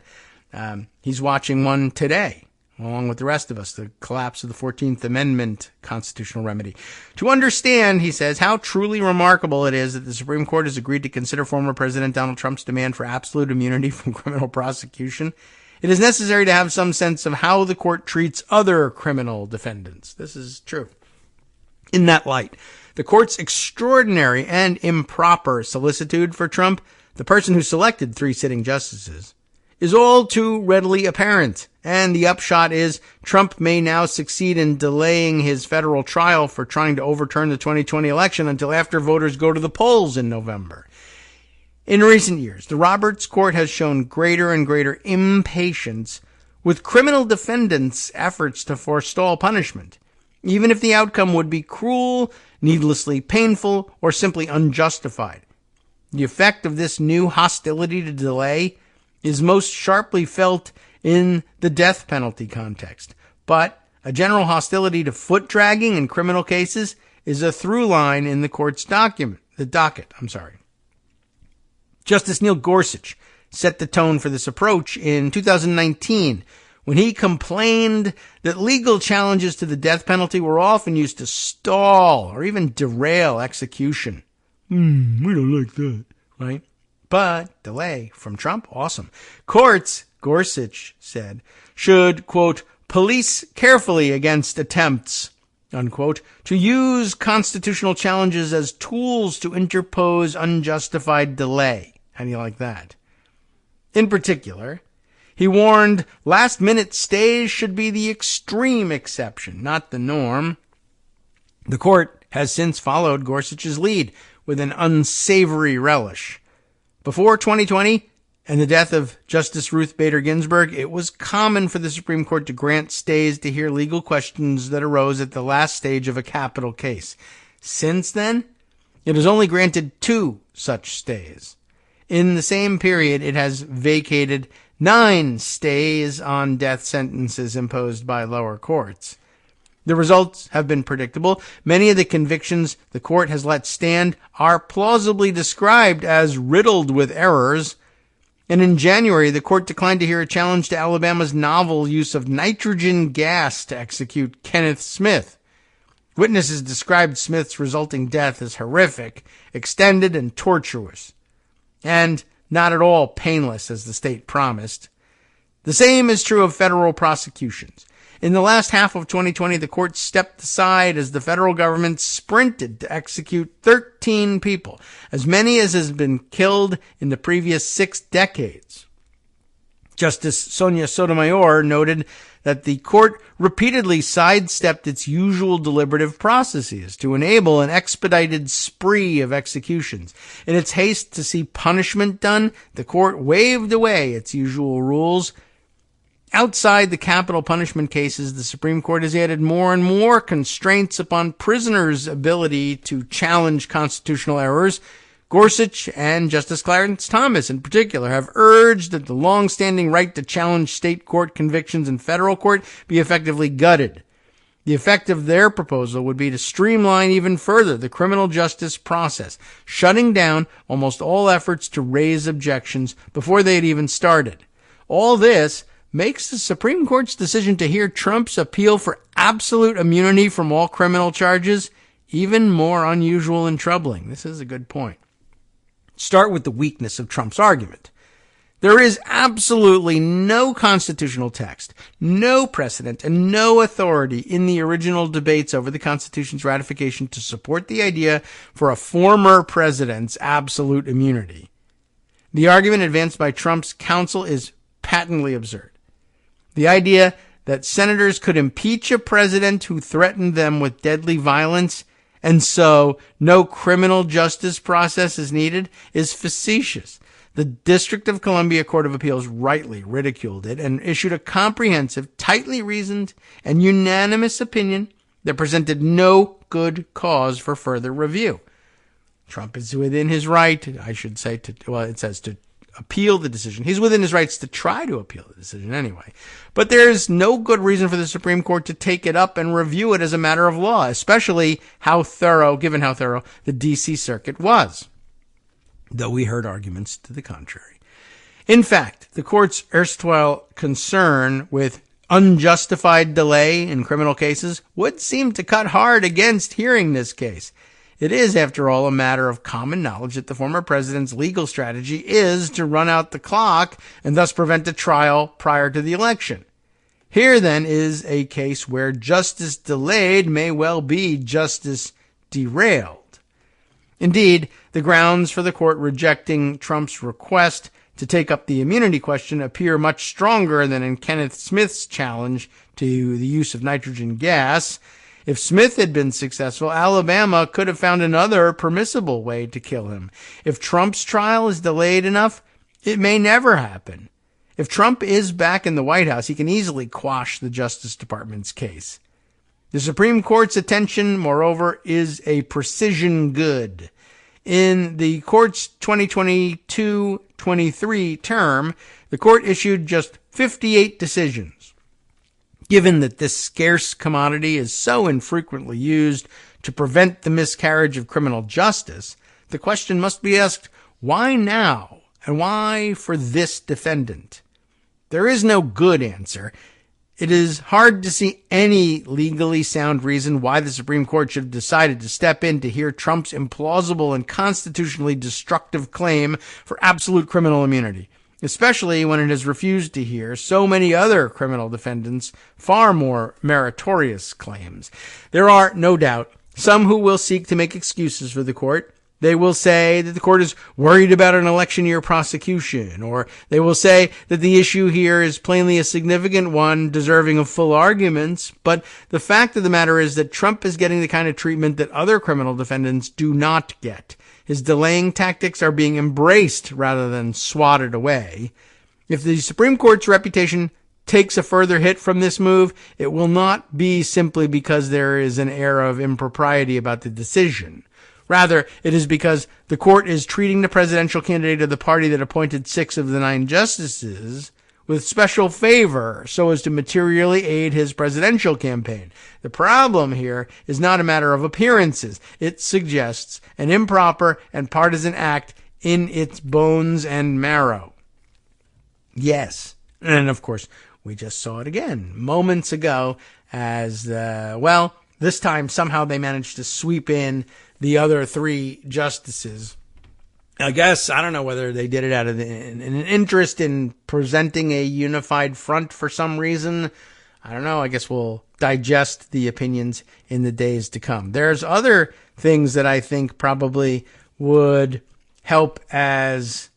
He's watching one today, along with the rest of us, the collapse of the 14th Amendment constitutional remedy. To understand, he says, how truly remarkable it is that the Supreme Court has agreed to consider former President Donald Trump's demand for absolute immunity from criminal prosecution, it is necessary to have some sense of how the court treats other criminal defendants. This is true. In that light, the court's extraordinary and improper solicitude for Trump, the person who selected 3 sitting justices, is all too readily apparent. And the upshot is Trump may now succeed in delaying his federal trial for trying to overturn the 2020 election until after voters go to the polls in November. In recent years, the Roberts Court has shown greater and greater impatience with criminal defendants' efforts to forestall punishment, even if the outcome would be cruel, needlessly painful, or simply unjustified. The effect of this new hostility to delay is most sharply felt in the death penalty context. But a general hostility to foot dragging in criminal cases is a through line in the court's docket. Justice Neil Gorsuch set the tone for this approach in 2019 when he complained that legal challenges to the death penalty were often used to stall or even derail execution. We don't like that, right? But delay from Trump, awesome. Courts, Gorsuch said, should, quote, police carefully against attempts, unquote, to use constitutional challenges as tools to interpose unjustified delay. How do you like that? In particular, he warned last-minute stays should be the extreme exception, not the norm. The court has since followed Gorsuch's lead with an unsavory relish. Before 2020 and the death of Justice Ruth Bader Ginsburg, it was common for the Supreme Court to grant stays to hear legal questions that arose at the last stage of a capital case. Since then, it has only granted 2 such stays. In the same period, it has vacated 9 stays on death sentences imposed by lower courts. The results have been predictable. Many of the convictions the court has let stand are plausibly described as riddled with errors. And in January, the court declined to hear a challenge to Alabama's novel use of nitrogen gas to execute Kenneth Smith. Witnesses described Smith's resulting death as horrific, extended, and tortuous, and not at all painless as the state promised. The same is true of federal prosecutions. In the last half of 2020, the court stepped aside as the federal government sprinted to execute 13 people, as many as has been killed in the previous 6 decades. Justice Sonia Sotomayor noted that the court repeatedly sidestepped its usual deliberative processes to enable an expedited spree of executions. In its haste to see punishment done, the court waved away its usual rules. Outside the capital punishment cases, the Supreme Court has added more and more constraints upon prisoners' ability to challenge constitutional errors, Gorsuch and Justice Clarence Thomas in particular have urged that the long-standing right to challenge state court convictions in federal court be effectively gutted. The effect of their proposal would be to streamline even further the criminal justice process, shutting down almost all efforts to raise objections before they had even started. All this makes the Supreme Court's decision to hear Trump's appeal for absolute immunity from all criminal charges even more unusual and troubling. This is a good point. Start with the weakness of Trump's argument. There is absolutely no constitutional text, no precedent, and no authority in the original debates over the Constitution's ratification to support the idea for a former president's absolute immunity. The argument advanced by Trump's counsel is patently absurd. The idea that senators could impeach a president who threatened them with deadly violence, and so no criminal justice process is needed, is facetious. The District of Columbia Court of Appeals rightly ridiculed it and issued a comprehensive, tightly reasoned, and unanimous opinion that presented no good cause for further review. Trump is within his right, it says to appeal the decision. He's within his rights to try to appeal the decision anyway. But there's no good reason for the Supreme Court to take it up and review it as a matter of law, especially given how thorough the D.C. Circuit was, though we heard arguments to the contrary. In fact, the court's erstwhile concern with unjustified delay in criminal cases would seem to cut hard against hearing this case. It is, after all, a matter of common knowledge that the former president's legal strategy is to run out the clock and thus prevent a trial prior to the election. Here, then, is a case where justice delayed may well be justice derailed. Indeed, the grounds for the court rejecting Trump's request to take up the immunity question appear much stronger than in Kenneth Smith's challenge to the use of nitrogen gas. If Smith had been successful, Alabama could have found another permissible way to kill him. If Trump's trial is delayed enough, it may never happen. If Trump is back in the White House, he can easily quash the Justice Department's case. The Supreme Court's attention, moreover, is a precision good. In the court's 2022-23 term, the court issued just 58 decisions. Given that this scarce commodity is so infrequently used to prevent the miscarriage of criminal justice, the question must be asked, why now? And why for this defendant? There is no good answer. It is hard to see any legally sound reason why the Supreme Court should have decided to step in to hear Trump's implausible and constitutionally destructive claim for absolute criminal immunity, especially when it has refused to hear so many other criminal defendants' far more meritorious claims. There are, no doubt, some who will seek to make excuses for the court. They will say that the court is worried about an election year prosecution, or they will say that the issue here is plainly a significant one deserving of full arguments. But the fact of the matter is that Trump is getting the kind of treatment that other criminal defendants do not get. His delaying tactics are being embraced rather than swatted away. If the Supreme Court's reputation takes a further hit from this move, it will not be simply because there is an air of impropriety about the decision. Rather, it is because the court is treating the presidential candidate of the party that appointed 6 of the 9 justices with special favor so as to materially aid his presidential campaign. The problem here is not a matter of appearances. It suggests an improper and partisan act in its bones and marrow. Yes. And of course, we just saw it again moments ago as, this time somehow they managed to sweep in the other 3 justices. I guess, I don't know whether they did it out of an interest in presenting a unified front for some reason. I don't know. I guess we'll digest the opinions in the days to come. There's other things that I think probably would help as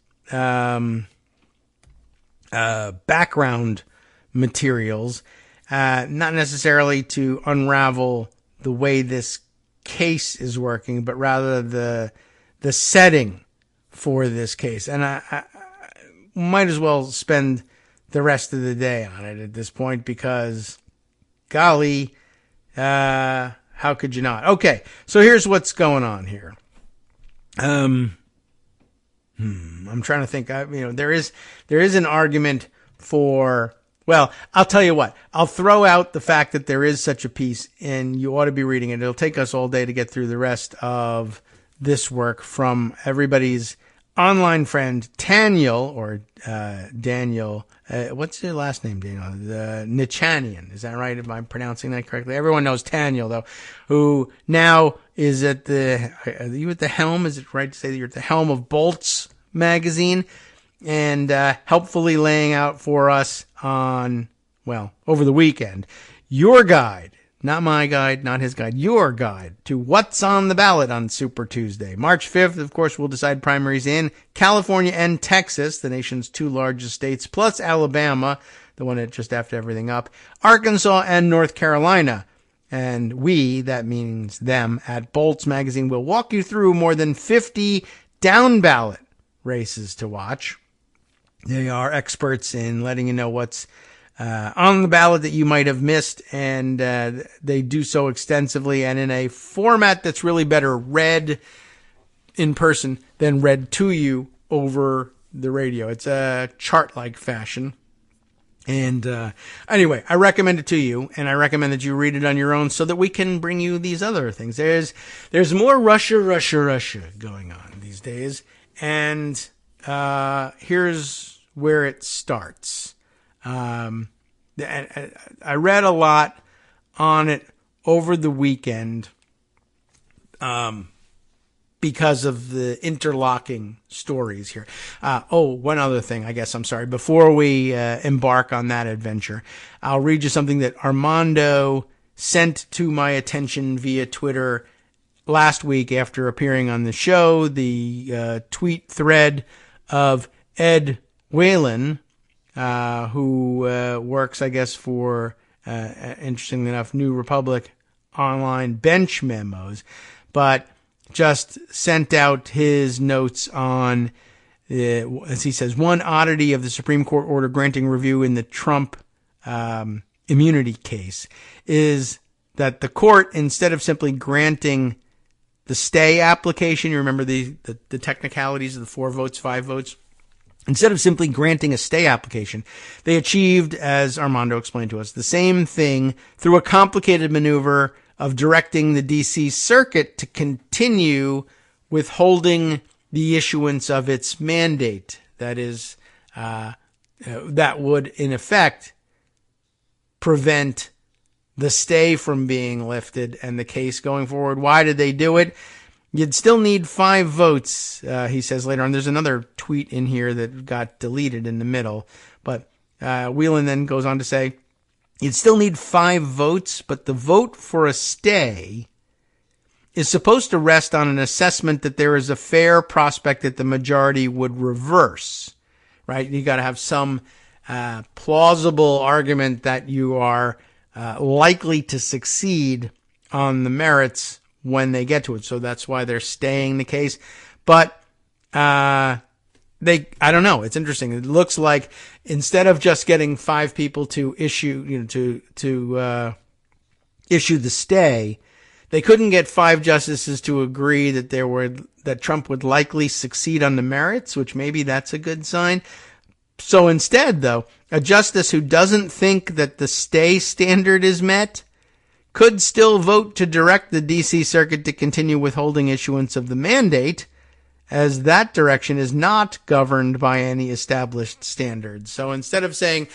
background materials, not necessarily to unravel the way this case is working, but rather the setting for this case. And I might as well spend the rest of the day on it at this point because, golly, how could you not? Okay, so here's what's going on here. I'm trying to think. There is an argument for. Well, I'll tell you what. I'll throw out the fact that there is such a piece, and you ought to be reading it. It'll take us all day to get through the rest of this work from everybody's online friend Daniel or Daniel. What's your last name, Daniel? Nichanian. Is that right? Am I pronouncing that correctly? Everyone knows Daniel, though, who now is are you at the helm? Is it right to say that you're at the helm of Bolts magazine? And helpfully laying out for us over the weekend, your guide, not my guide, not his guide, your guide to what's on the ballot on Super Tuesday. March 5th, of course, we'll decide primaries in California and Texas, the nation's two largest states, plus Alabama, the one that just after everything up, Arkansas and North Carolina. And we, that means them, at Bolts Magazine, will walk you through more than 50 down-ballot races to watch. They are experts in letting you know what's on the ballot that you might have missed, and they do so extensively and in a format that's really better read in person than read to you over the radio. It's a chart-like fashion. And anyway, I recommend it to you, and I recommend that you read it on your own so that we can bring you these other things. There's more Russia going on these days, and here's where it starts. I read a lot on it over the weekend because of the interlocking stories here. One other thing, I guess. I'm sorry. Before we embark on that adventure, I'll read you something that Armando sent to my attention via Twitter last week after appearing on the show. The tweet thread of Ed Whalen, who works, I guess, for, interestingly enough, New Republic online bench memos, but just sent out his notes on, as he says, one oddity of the Supreme Court order granting review in the Trump immunity case is that the court, instead of simply granting the stay application, you remember the technicalities of the 4 votes, 5 votes, instead of simply granting a stay application, they achieved, as Armando explained to us, the same thing through a complicated maneuver of directing the D.C. Circuit to continue withholding the issuance of its mandate. That is, that would, in effect, prevent the stay from being lifted and the case going forward. Why did they do it? You'd still need 5 votes, he says later on. There's another tweet in here that got deleted in the middle. But Whelan then goes on to say, you'd still need 5 votes, but the vote for a stay is supposed to rest on an assessment that there is a fair prospect that the majority would reverse, right? You got to have some plausible argument that you are likely to succeed on the merits when they get to it. So that's why they're staying the case. But I don't know. It's interesting. It looks like instead of just getting 5 people to issue, to issue the stay, they couldn't get 5 justices to agree that Trump would likely succeed on the merits, which maybe that's a good sign. So instead, though, a justice who doesn't think that the stay standard is met could still vote to direct the D.C. Circuit to continue withholding issuance of the mandate, as that direction is not governed by any established standards. So instead of saying,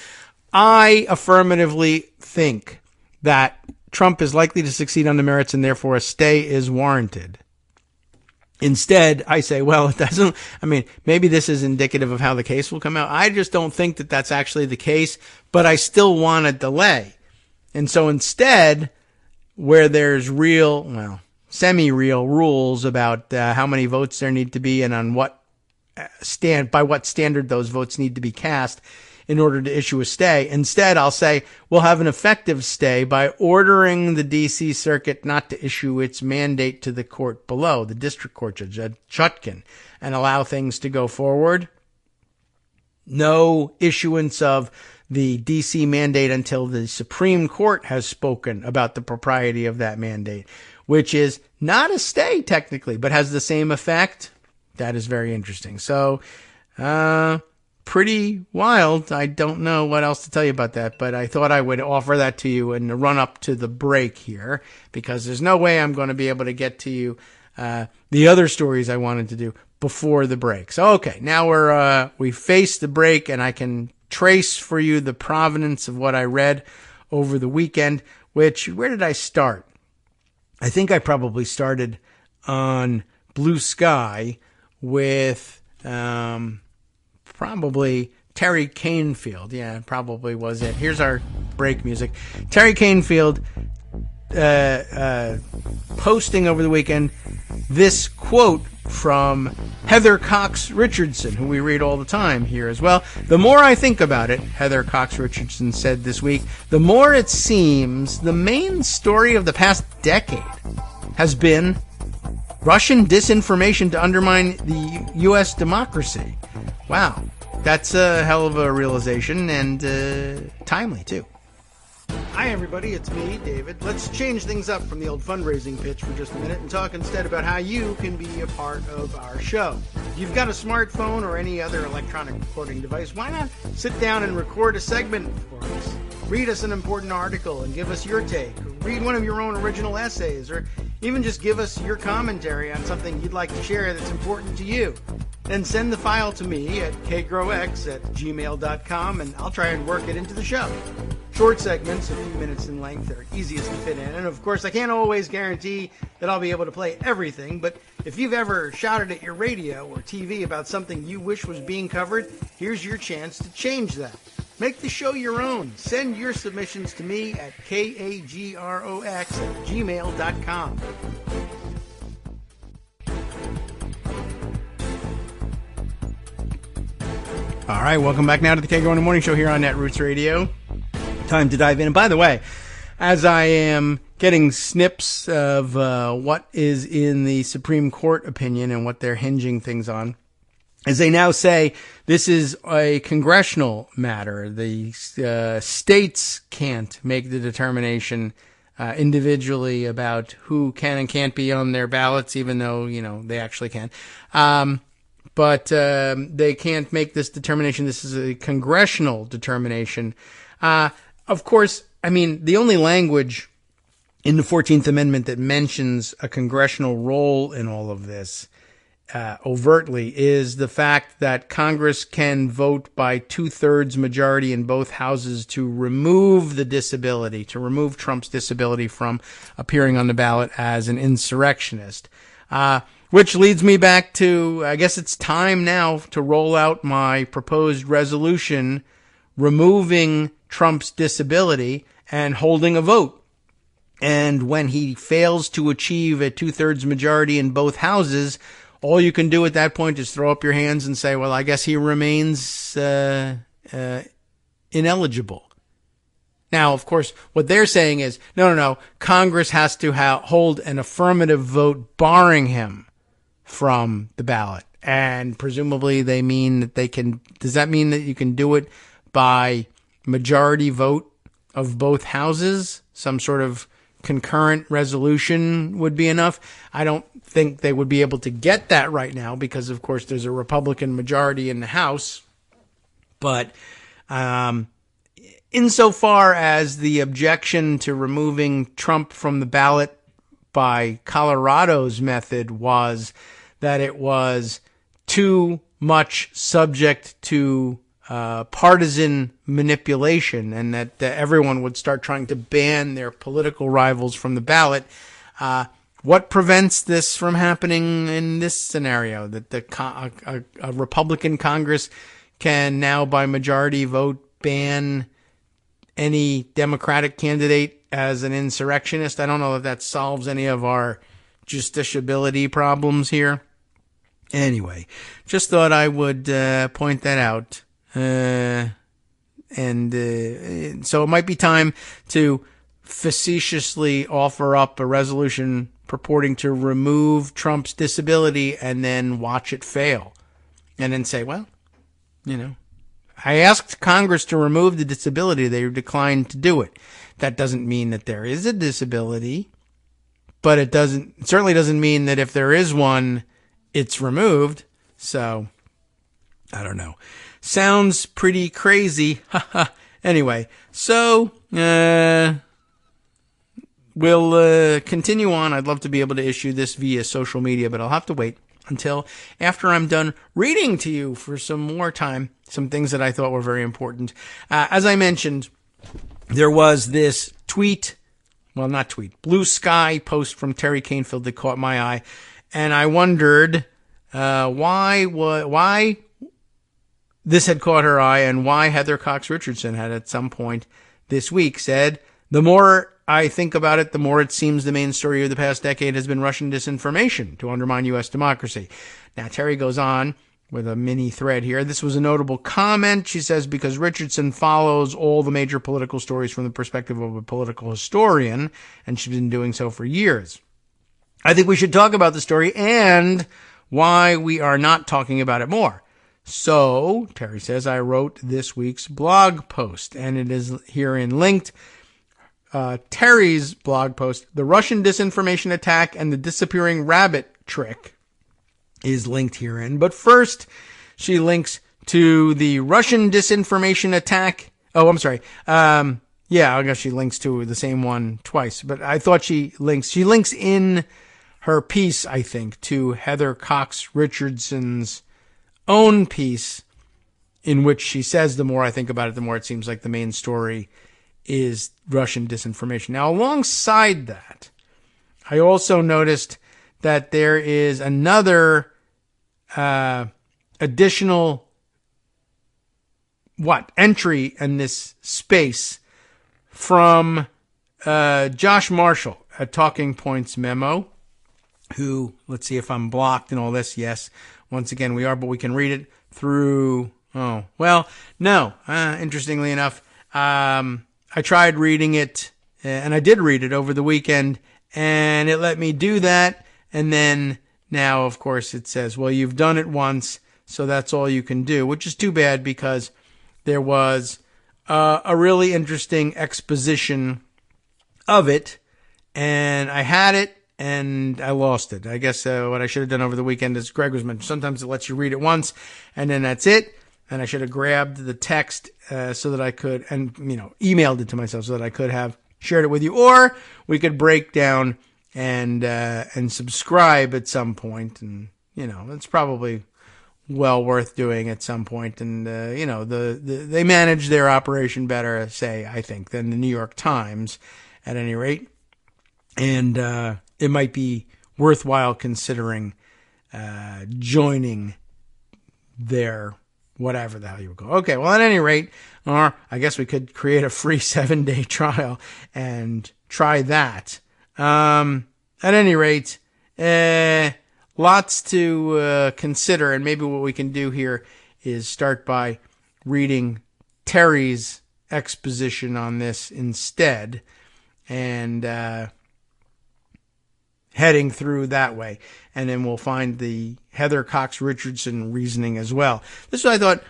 I affirmatively think that Trump is likely to succeed on the merits and therefore a stay is warranted, instead I say, well, it doesn't, maybe this is indicative of how the case will come out. I just don't think that that's actually the case, but I still want a delay. And so instead, where there's semi-real rules about how many votes there need to be and on by what standard those votes need to be cast in order to issue a stay. Instead, I'll say we'll have an effective stay by ordering the D.C. Circuit not to issue its mandate to the court below, the district court judge, Chutkin, and allow things to go forward. No issuance of the D.C. mandate until the Supreme Court has spoken about the propriety of that mandate, which is not a stay technically, but has the same effect. That is very interesting. So, pretty wild. I don't know what else to tell you about that, but I thought I would offer that to you in the run up to the break here, because there's no way I'm going to be able to get to you the other stories I wanted to do before the break. So, okay, now we face the break, and I can trace for you the provenance of what I read over the weekend, where did I start? I think I probably started on Blue Sky with probably Terry Canfield. Yeah, probably was it. Here's our break music. Terry Canfield posting over the weekend this quote from Heather Cox Richardson, who we read all the time here as well. The more I think about it, Heather Cox Richardson said this week, the more it seems the main story of the past decade has been Russian disinformation to undermine the U.S. democracy. Wow, that's a hell of a realization, and timely, too. Hi, everybody. It's me, David. Let's change things up from the old fundraising pitch for just a minute and talk instead about how you can be a part of our show. If you've got a smartphone or any other electronic recording device, why not sit down and record a segment for us? Read us an important article and give us your take. Or read one of your own original essays, or even just give us your commentary on something you'd like to share that's important to you. Then send the file to me at kagrox@gmail.com, and I'll try and work it into the show. Short segments, a few minutes in length, are easiest to fit in. And of course, I can't always guarantee that I'll be able to play everything, but if you've ever shouted at your radio or TV about something you wish was being covered, here's your chance to change that. Make the show your own. Send your submissions to me at kagrox@gmail.com. All right, welcome back now to the Kagro in the Morning Show here on Netroots Radio. Time to dive in. And by the way, as I am getting snips of what is in the Supreme Court opinion and what they're hinging things on, as they now say, this is a congressional matter. The states can't make the determination individually about who can and can't be on their ballots, even though, they actually can. But they can't make this determination. This is a congressional determination. Of course, the only language in the 14th Amendment that mentions a congressional role in all of this overtly is the fact that Congress can vote by 2/3 majority in both houses to remove the disability, to remove Trump's disability from appearing on the ballot as an insurrectionist. Which leads me back to, I guess it's time now to roll out my proposed resolution removing Trump's disability and holding a vote. And when he fails to achieve a 2/3 majority in both houses, all you can do at that point is throw up your hands and say, well, I guess he remains ineligible. Now, of course, what they're saying is, no, Congress has to hold an affirmative vote barring him from the ballot. And presumably they mean that they can, does that mean that you can do it by majority vote of both houses? Some sort of concurrent resolution would be enough. I don't think they would be able to get that right now because, of course, there's a Republican majority in the House. But insofar as the objection to removing Trump from the ballot by Colorado's method was that it was too much subject to partisan manipulation and that everyone would start trying to ban their political rivals from the ballot. What prevents this from happening in this scenario? That a Republican Congress can now, by majority vote, ban any Democratic candidate as an insurrectionist? I don't know if that solves any of our justiciability problems here. Anyway, just thought I would point that out. So it might be time to facetiously offer up a resolution purporting to remove Trump's disability and then watch it fail. And then say, well, I asked Congress to remove the disability. They declined to do it. That doesn't mean that there is a disability, but it certainly doesn't mean that if there is one, it's removed. So, I don't know. Sounds pretty crazy. Anyway, so we'll continue on. I'd love to be able to issue this via social media, but I'll have to wait until after I'm done reading to you for some more time, some things that I thought were very important. As I mentioned, there was this Blue Sky post from Terry Canfield that caught my eye, and I wondered why this had caught her eye and why Heather Cox Richardson had at some point this week said, "The more I think about it, the more it seems the main story of the past decade has been Russian disinformation to undermine U.S. democracy." Now, Terry goes on with a mini thread here. "This was a notable comment," she says, "because Richardson follows all the major political stories from the perspective of a political historian, and she's been doing so for years. I think we should talk about the story and why we are not talking about it more. So," Terry says, "I wrote this week's blog post," and it is herein linked. Terry's blog post, "The Russian Disinformation Attack and the Disappearing Rabbit Trick," is linked herein. But first, she links to the Russian disinformation attack. Oh, I'm sorry. I guess she links to the same one twice, but I thought she links in her piece, I think, to Heather Cox Richardson's own piece, in which she says, "The more I think about it, the more it seems like the main story is Russian disinformation." Now, alongside that, I also noticed that there is another additional entry in this space from Josh Marshall at Talking Points Memo, who, let's see if I'm blocked and all this. Yes, once again we are, but we can read it through. Interestingly enough, I tried reading it, and I did read it over the weekend, and it let me do that. And then now, of course, it says, well, you've done it once, so that's all you can do, which is too bad because there was a really interesting exposition of it, and I had it, and I lost it. I guess what I should have done over the weekend, as Greg was mentioning, sometimes it lets you read it once, and then that's it. And I should have grabbed the text so that I could, and emailed it to myself so that I could have shared it with you, or we could break down and subscribe at some point, and it's probably well worth doing at some point. And they manage their operation better, I think, than the New York Times, at any rate, and it might be worthwhile considering joining their whatever the hell you would call. Okay, well, at any rate, or I guess we could create a free 7-day trial and try that. At any rate, lots to consider, and maybe what we can do here is start by reading Terry's exposition on this instead, and heading through that way. And then we'll find the Heather Cox Richardson reasoning as well. This is what I thought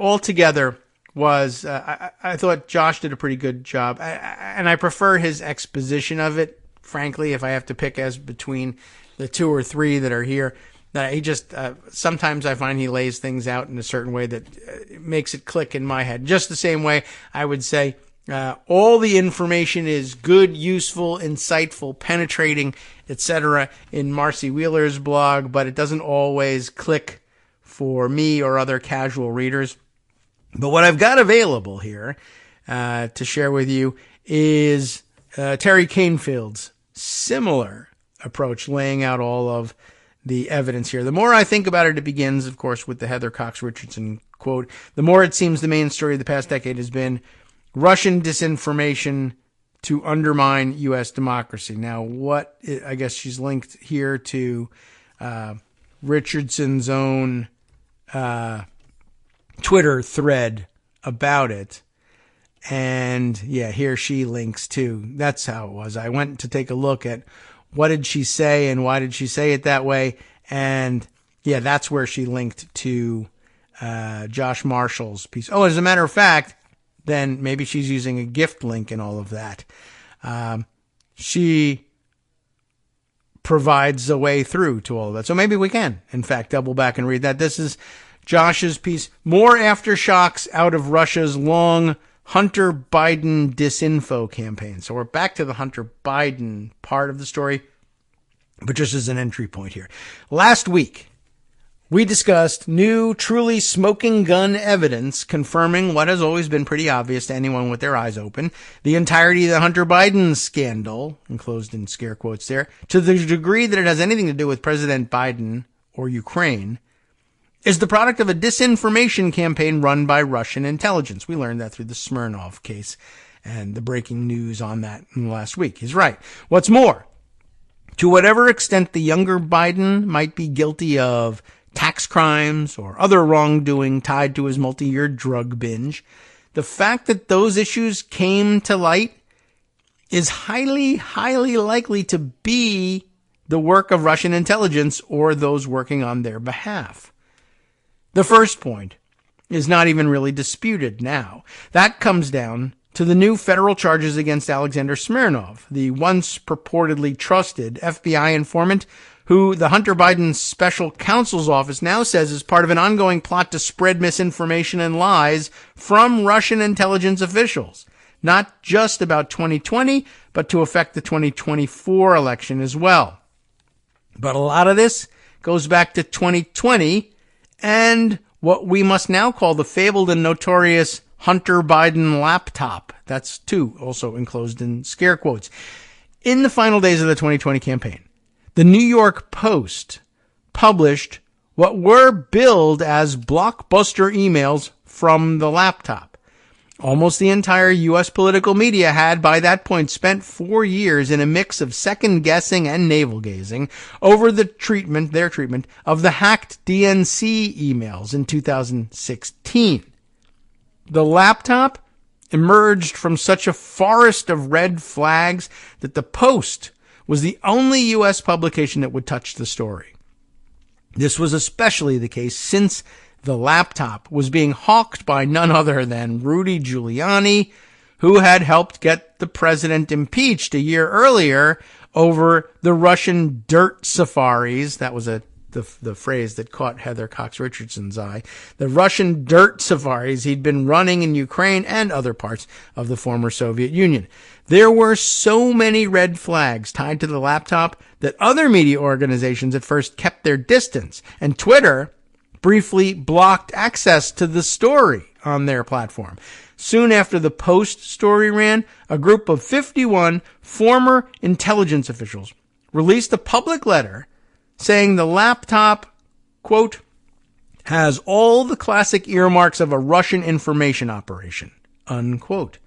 altogether was, I thought Josh did a pretty good job. And I prefer his exposition of it, frankly, if I have to pick as between the two or three that are here. That he just, sometimes I find he lays things out in a certain way that makes it click in my head. Just the same way I would say, all the information is good, useful, insightful, penetrating, etc. in Marcy Wheeler's blog, but it doesn't always click for me or other casual readers. But what I've got available here to share with you is Terry Canfield's similar approach, laying out all of the evidence here. The more I think about it, it begins, of course, with the Heather Cox Richardson quote. "The more it seems the main story of the past decade has been Russian disinformation to undermine U.S. democracy." Now, I guess she's linked here to Richardson's own Twitter thread about it. And yeah, here she links too. That's how it was. I went to take a look at what did she say and why did she say it that way. And yeah, that's where she linked to Josh Marshall's piece. Oh, as a matter of fact, then maybe she's using a gift link and all of that. She provides a way through to all of that. So maybe we can, in fact, double back and read that. This is Josh's piece, More Aftershocks Out of Russia's Long Hunter Biden Disinfo Campaign. So we're back to the Hunter Biden part of the story, but just as an entry point here. Last week, we discussed new, truly smoking gun evidence confirming what has always been pretty obvious to anyone with their eyes open. The entirety of the Hunter Biden scandal, enclosed in scare quotes there, to the degree that it has anything to do with President Biden or Ukraine, is the product of a disinformation campaign run by Russian intelligence. We learned that through the Smirnov case and the breaking news on that in the last week. He's right. What's more, to whatever extent the younger Biden might be guilty of tax crimes or other wrongdoing tied to his multi-year drug binge, the fact that those issues came to light is highly, highly likely to be the work of Russian intelligence or those working on their behalf. The first point is not even really disputed now. That comes down to the new federal charges against Alexander Smirnov, the once purportedly trusted FBI informant who the Hunter Biden special counsel's office now says is part of an ongoing plot to spread misinformation and lies from Russian intelligence officials, not just about 2020, but to affect the 2024 election as well. But a lot of this goes back to 2020 and what we must now call the fabled and notorious Hunter Biden laptop. That's too also enclosed in scare quotes. In the final days of the 2020 campaign, the New York Post published what were billed as blockbuster emails from the laptop. Almost the entire U.S. political media had, by that point, spent 4 years in a mix of second-guessing and navel-gazing over their treatment of the hacked DNC emails in 2016. The laptop emerged from such a forest of red flags that the Post was the only U.S. publication that would touch the story. This was especially the case since the laptop was being hawked by none other than Rudy Giuliani, who had helped get the president impeached a year earlier over the Russian dirt safaris. That was the phrase that caught Heather Cox Richardson's eye. The Russian dirt safaris he'd been running in Ukraine and other parts of the former Soviet Union. There were so many red flags tied to the laptop that other media organizations at first kept their distance, and Twitter briefly blocked access to the story on their platform. Soon after the Post story ran, a group of 51 former intelligence officials released a public letter saying the laptop, quote, has all the classic earmarks of a Russian information operation, unquote.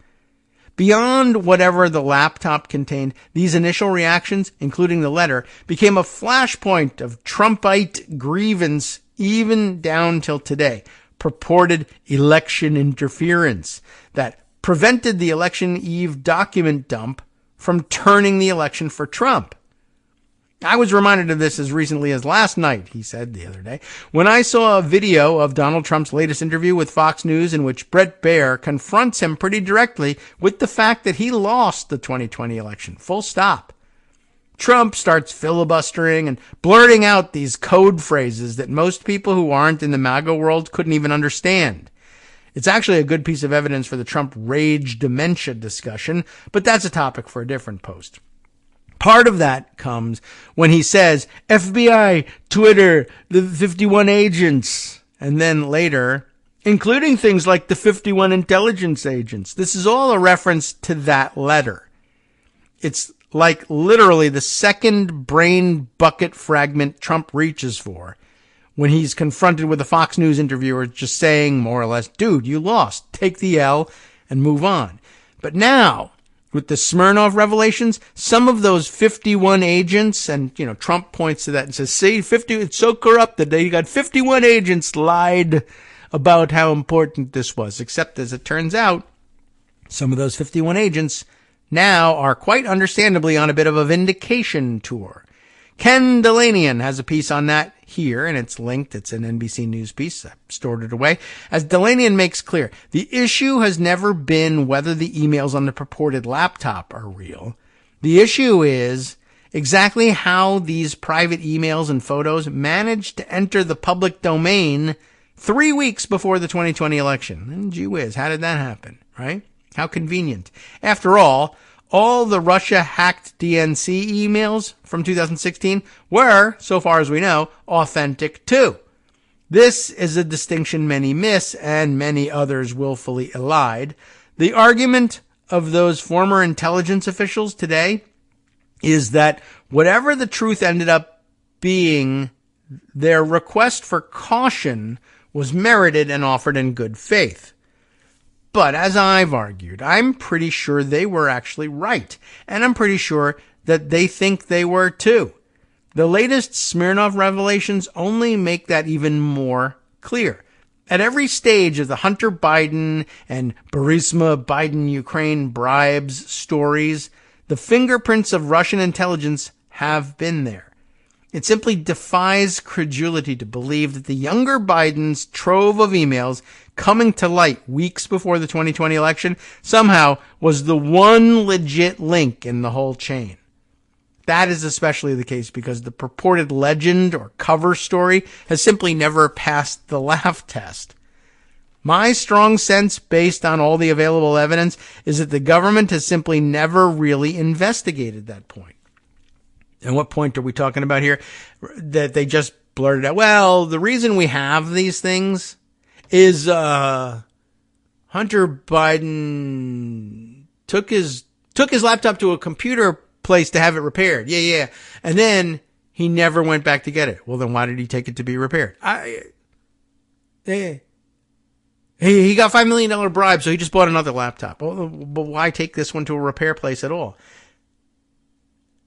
Beyond whatever the laptop contained, these initial reactions, including the letter, became a flashpoint of Trumpite grievance even down till today. Purported election interference that prevented the election eve document dump from turning the election for Trump. I was reminded of this as recently as last night, he said the other day, when I saw a video of Donald Trump's latest interview with Fox News in which Bret Baier confronts him pretty directly with the fact that he lost the 2020 election. Full stop. Trump starts filibustering and blurting out these code phrases that most people who aren't in the MAGA world couldn't even understand. It's actually a good piece of evidence for the Trump rage dementia discussion, but that's a topic for a different post. Part of that comes when he says, FBI, Twitter, the 51 agents, and then later, including things like the 51 intelligence agents. This is all a reference to that letter. It's like literally the second brain bucket fragment Trump reaches for when he's confronted with a Fox News interviewer just saying more or less, dude, you lost, take the L and move on. But now, with the Smirnov revelations, some of those 51 agents, and, Trump points to that and says, see, it's so corrupt that they got 51 agents lied about how important this was. Except, as it turns out, some of those 51 agents now are quite understandably on a bit of a vindication tour. Ken Delanian has a piece on that here, and it's linked. It's an NBC News piece. I stored it away. As Delanian makes clear, the issue has never been whether the emails on the purported laptop are real. The issue is exactly how these private emails and photos managed to enter the public domain 3 weeks before the 2020 election. And gee whiz, how did that happen, right? How convenient. After all the Russia-hacked DNC emails from 2016 were, so far as we know, authentic too. This is a distinction many miss and many others willfully elide. The argument of those former intelligence officials today is that whatever the truth ended up being, their request for caution was merited and offered in good faith. But as I've argued, I'm pretty sure they were actually right. And I'm pretty sure that they think they were too. The latest Smirnov revelations only make that even more clear. At every stage of the Hunter Biden and Burisma Biden Ukraine bribes stories, the fingerprints of Russian intelligence have been there. It simply defies credulity to believe that the younger Biden's trove of emails coming to light weeks before the 2020 election somehow was the one legit link in the whole chain. That is especially the case because the purported legend or cover story has simply never passed the laugh test. My strong sense, based on all the available evidence, is that the government has simply never really investigated that point. And what point are we talking about here? That they just blurted out, well, the reason we have these things is Hunter Biden took his laptop to a computer place to have it repaired. Yeah. And then he never went back to get it. Well, then why did he take it to be repaired? He got $5 million bribe, so he just bought another laptop. Well, but why take this one to a repair place at all?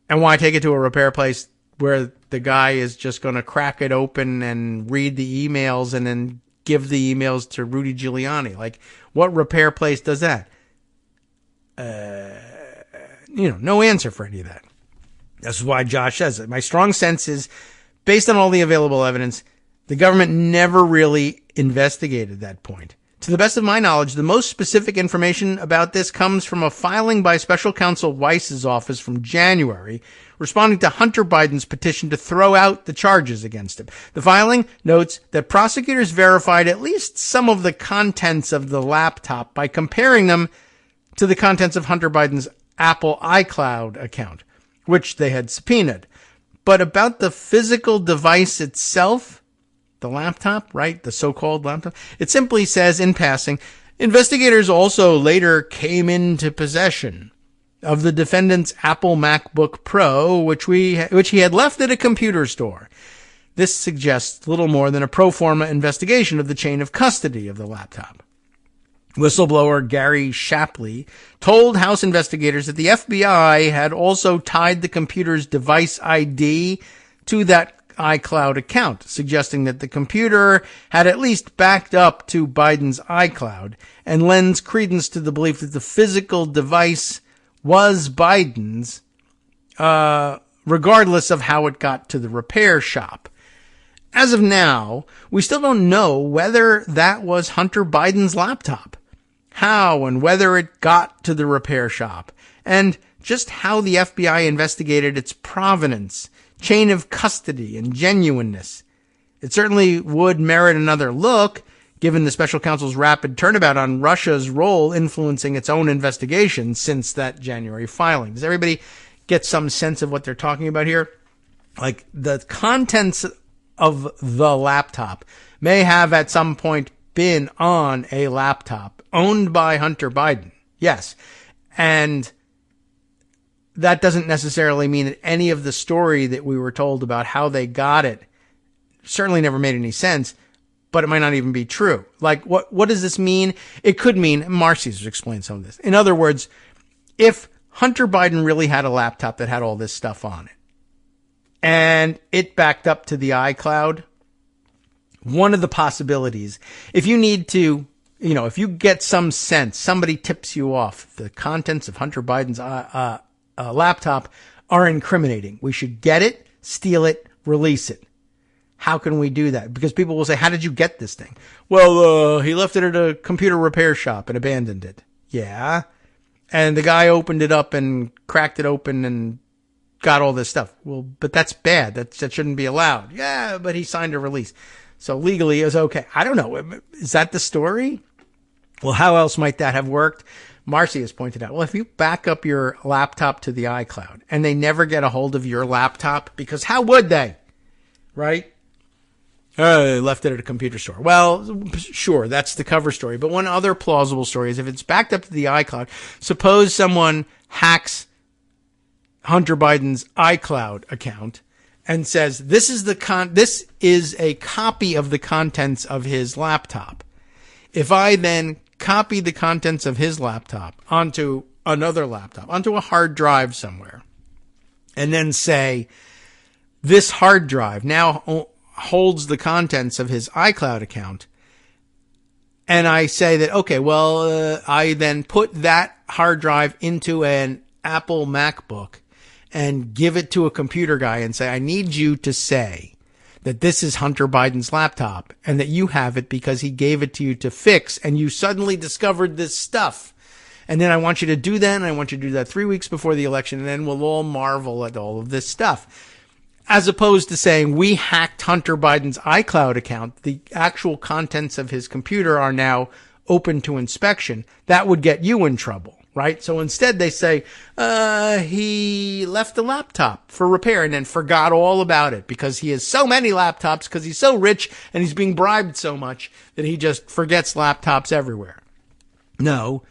And why take it to a repair place where the guy is just going to crack it open and read the emails and then give the emails to Rudy Giuliani? Like, what repair place does that? No answer for any of that. That's why Josh says it. My strong sense is, based on all the available evidence, the government never really investigated that point. To the best of my knowledge, the most specific information about this comes from a filing by Special Counsel Weiss's office from January, responding to Hunter Biden's petition to throw out the charges against him. The filing notes that prosecutors verified at least some of the contents of the laptop by comparing them to the contents of Hunter Biden's Apple iCloud account, which they had subpoenaed. But about the physical device itself, the laptop, right? The so-called laptop. It simply says in passing, investigators also later came into possession of the defendant's Apple MacBook Pro, which he had left at a computer store. This suggests little more than a pro forma investigation of the chain of custody of the laptop. Whistleblower Gary Shapley told House investigators that the FBI had also tied the computer's device ID to that iCloud account, suggesting that the computer had at least backed up to Biden's iCloud and lends credence to the belief that the physical device was Biden's, regardless of how it got to the repair shop. As of now, we still don't know whether that was Hunter Biden's laptop, how and whether it got to the repair shop, and just how the FBI investigated its provenance, chain of custody, and genuineness. It certainly would merit another look, given the special counsel's rapid turnabout on Russia's role influencing its own investigation since that January filing. Does everybody get some sense of what they're talking about here? Like, the contents of the laptop may have at some point been on a laptop owned by Hunter Biden. Yes. And that doesn't necessarily mean that any of the story that we were told about how they got it certainly never made any sense, but it might not even be true. Like, what does this mean? It could mean, Marcy's explained some of this. In other words, if Hunter Biden really had a laptop that had all this stuff on it, and it backed up to the iCloud, one of the possibilities, if you need to, if you get some sense, somebody tips you off, the contents of Hunter Biden's laptop are incriminating. We should get it, steal it, release it. How can we do that? Because people will say, how did you get this thing? Well, he left it at a computer repair shop and abandoned it. Yeah. And the guy opened it up and cracked it open and got all this stuff. Well, but that's bad. That shouldn't be allowed. Yeah, but he signed a release. So legally it was okay. I don't know. Is that the story? Well, how else might that have worked? Marcy has pointed out, well, if you back up your laptop to the iCloud and they never get a hold of your laptop, because how would they? Right? Left it at a computer store. Well, sure, that's the cover story. But one other plausible story is if it's backed up to the iCloud, suppose someone hacks Hunter Biden's iCloud account and says, this is a copy of the contents of his laptop. If I then copy the contents of his laptop onto another laptop, onto a hard drive somewhere, and then say, this hard drive now holds the contents of his iCloud account, and I say that, okay, well, I then put that hard drive into an Apple MacBook and give it to a computer guy and say, I need you to say that this is Hunter Biden's laptop and that you have it because he gave it to you to fix and you suddenly discovered this stuff. And then I want you to do that, and I want you to do that 3 weeks before the election, and then we'll all marvel at all of this stuff. As opposed to saying, we hacked Hunter Biden's iCloud account, the actual contents of his computer are now open to inspection. That would get you in trouble, right? So instead they say, he left the laptop for repair and then forgot all about it because he has so many laptops because he's so rich and he's being bribed so much that he just forgets laptops everywhere. No,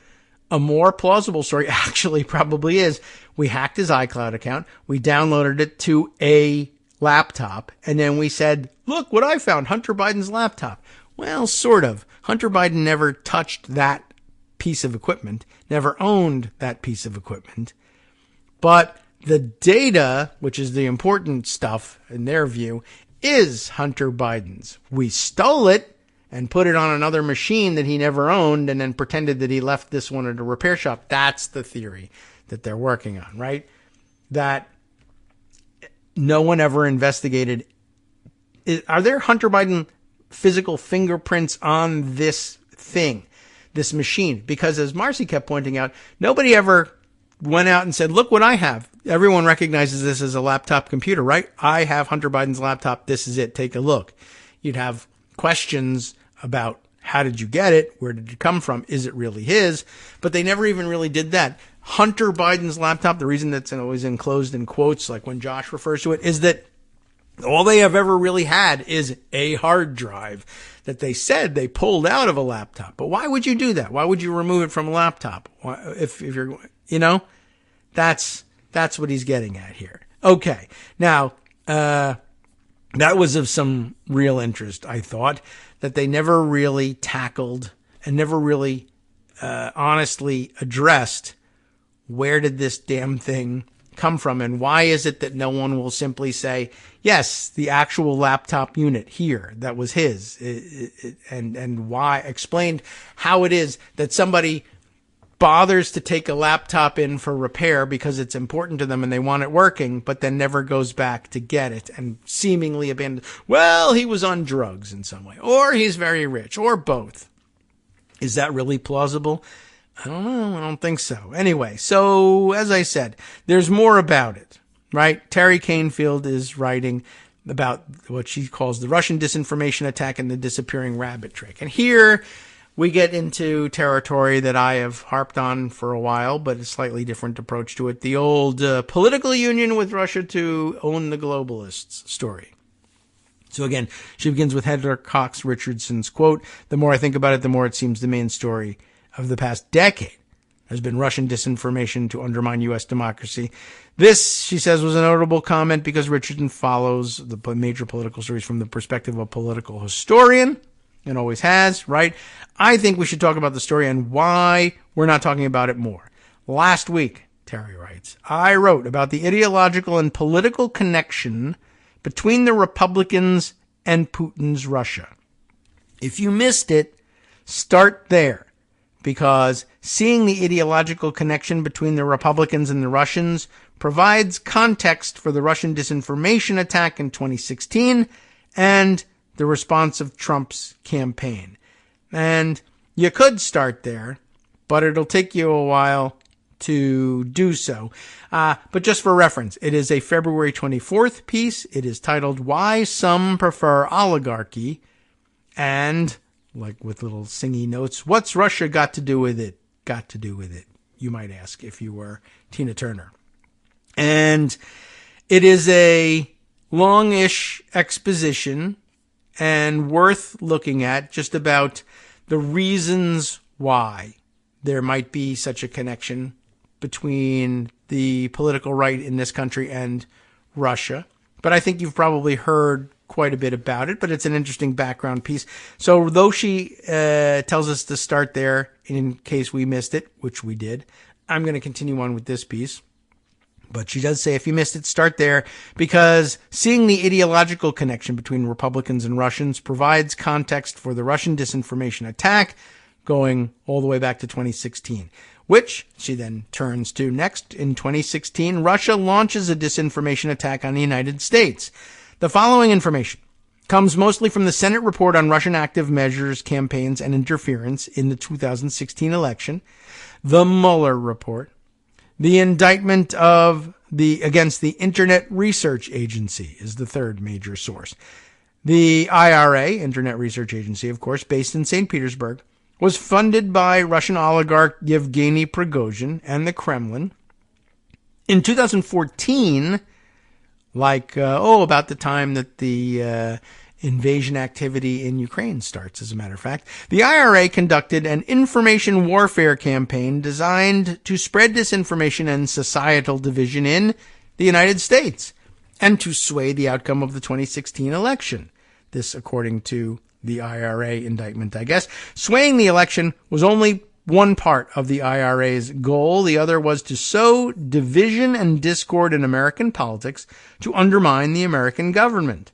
a more plausible story actually probably is we hacked his iCloud account, we downloaded it to a laptop, and then we said, look what I found, Hunter Biden's laptop. Well, sort of. Hunter Biden never touched that piece of equipment, never owned that piece of equipment. But the data, which is the important stuff in their view, is Hunter Biden's. We stole it and put it on another machine that he never owned and then pretended that he left this one at a repair shop. That's the theory that they're working on, right? That no one ever investigated. Are there Hunter Biden physical fingerprints on this thing, this machine? Because as Marcy kept pointing out, nobody ever went out and said, look what I have. Everyone recognizes this as a laptop computer, right? I have Hunter Biden's laptop. This is it. Take a look. You'd have questions about how did you get it? Where did it come from? Is it really his? But they never even really did that. Hunter Biden's laptop, the reason that's always enclosed in quotes, like when Josh refers to it, is that all they have ever really had is a hard drive that they said they pulled out of a laptop. But why would you do that? Why would you remove it from a laptop? If you're, that's what he's getting at here. Okay. Now, that was of some real interest, I thought, that they never really tackled and never really honestly addressed where did this damn thing come from, and why is it that no one will simply say, yes, the actual laptop unit here, that was his, and why, explained how it is that somebody bothers to take a laptop in for repair because it's important to them and they want it working, but then never goes back to get it and seemingly abandoned. Well, he was on drugs in some way, or he's very rich, or both. Is that really plausible? I don't know. I don't think so. Anyway, so as I said, there's more about it, right? Terry Canfield is writing about what she calls the Russian disinformation attack and the disappearing rabbit trick. And here we get into territory that I have harped on for a while, but a slightly different approach to it. The old political union with Russia to own the globalists story. So again, she begins with Heather Cox Richardson's quote, "The more I think about it, the more it seems the main story of the past decade has been Russian disinformation to undermine U.S. democracy." This, she says, was a notable comment because Richardson follows the major political stories from the perspective of a political historian, and always has, right? I think we should talk about the story and why we're not talking about it more. Last week, Terry writes, I wrote about the ideological and political connection between the Republicans and Putin's Russia. If you missed it, start there, because seeing the ideological connection between the Republicans and the Russians provides context for the Russian disinformation attack in 2016 and the response of Trump's campaign. And you could start there, but it'll take you a while to do so. But just for reference, it is a February 24th piece. It is titled Why Some Prefer Oligarchy. And, like with little singy notes, what's Russia got to do with it? Got to do with it, you might ask if you were Tina Turner. And it is a longish exposition and worth looking at just about the reasons why there might be such a connection between the political right in this country and Russia. But I think you've probably heard quite a bit about it, but it's an interesting background piece. So though she tells us to start there in case we missed it, which we did, I'm going to continue on with this piece. But she does say if you missed it, start there, because seeing the ideological connection between Republicans and Russians provides context for the Russian disinformation attack going all the way back to 2016, which she then turns to next. In 2016, Russia launches a disinformation attack on the United States. The following information comes mostly from the Senate report on Russian active measures, campaigns, and interference in the 2016 election, the Mueller report, the indictment against the Internet Research Agency is the third major source. The IRA, Internet Research Agency, of course, based in St. Petersburg, was funded by Russian oligarch Yevgeny Prigozhin and the Kremlin. In 2014, about the time that the invasion activity in Ukraine starts, as a matter of fact, the IRA conducted an information warfare campaign designed to spread disinformation and societal division in the United States and to sway the outcome of the 2016 election. This, according to the IRA indictment, I guess. Swaying the election was only one part of the IRA's goal. The other was to sow division and discord in American politics to undermine the American government.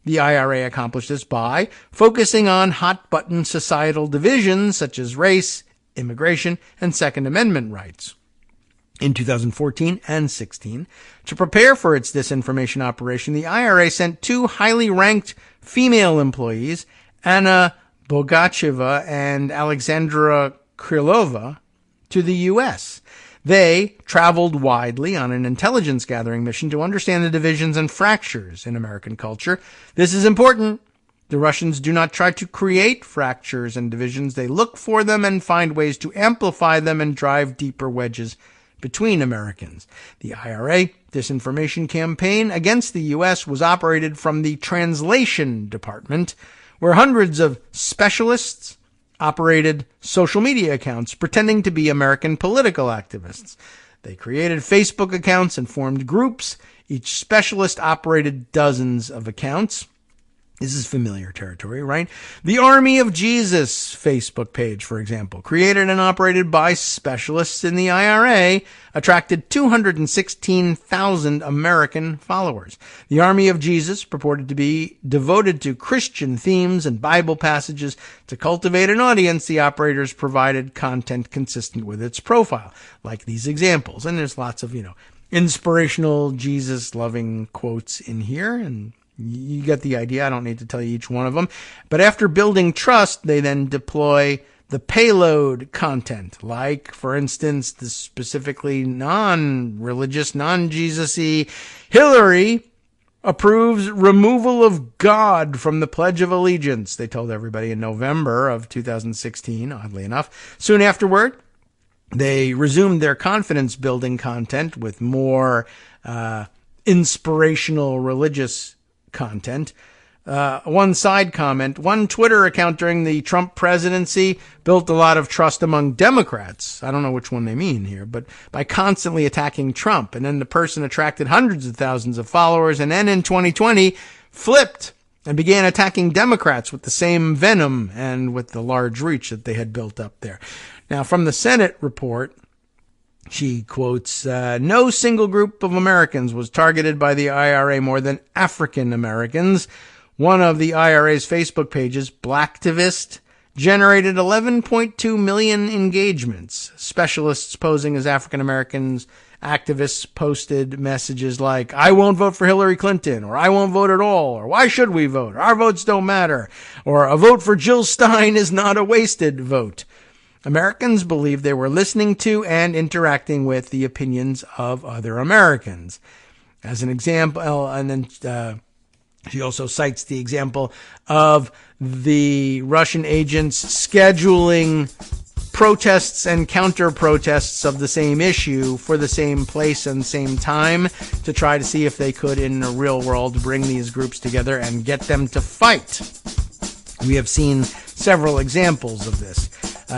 The IRA accomplished this by focusing on hot-button societal divisions such as race, immigration, and Second Amendment rights. In 2014 and 16, to prepare for its disinformation operation, the IRA sent two highly ranked female employees, Anna Bogacheva and Alexandra Krylova, to the U.S. They traveled widely on an intelligence gathering mission to understand the divisions and fractures in American culture. This is important. The Russians do not try to create fractures and divisions. They look for them and find ways to amplify them and drive deeper wedges between Americans. The IRA disinformation campaign against the U.S. was operated from the translation department, where hundreds of specialists operated social media accounts pretending to be American political activists. They created Facebook accounts and formed groups. Each specialist operated dozens of accounts. This is familiar territory, right? The Army of Jesus Facebook page, for example, created and operated by specialists in the IRA, attracted 216,000 American followers. The Army of Jesus purported to be devoted to Christian themes and Bible passages. To cultivate an audience, the operators provided content consistent with its profile, like these examples. And there's lots of, inspirational Jesus-loving quotes in here, and you get the idea. I don't need to tell you each one of them. But after building trust, they then deploy the payload content, like, for instance, the specifically non-religious, non-Jesus-y Hillary approves removal of God from the Pledge of Allegiance, they told everybody in November of 2016, oddly enough. Soon afterward, they resumed their confidence-building content with more inspirational religious content. One side comment, one Twitter account during the Trump presidency built a lot of trust among Democrats. I don't know which one they mean here, but by constantly attacking Trump. And then the person attracted hundreds of thousands of followers, and then in 2020 flipped and began attacking Democrats with the same venom and with the large reach that they had built up there. Now, from the Senate report, she quotes, no single group of Americans was targeted by the IRA more than African Americans. One of the IRA's Facebook pages, Blacktivist, generated 11.2 million engagements. Specialists posing as African Americans activists posted messages like, I won't vote for Hillary Clinton, or I won't vote at all, or why should we vote? Our votes don't matter, or a vote for Jill Stein is not a wasted vote. Americans believed they were listening to and interacting with the opinions of other Americans. As an example, and then she also cites the example of the Russian agents scheduling protests and counter-protests of the same issue for the same place and same time to try to see if they could, in the real world, bring these groups together and get them to fight. We have seen several examples of this.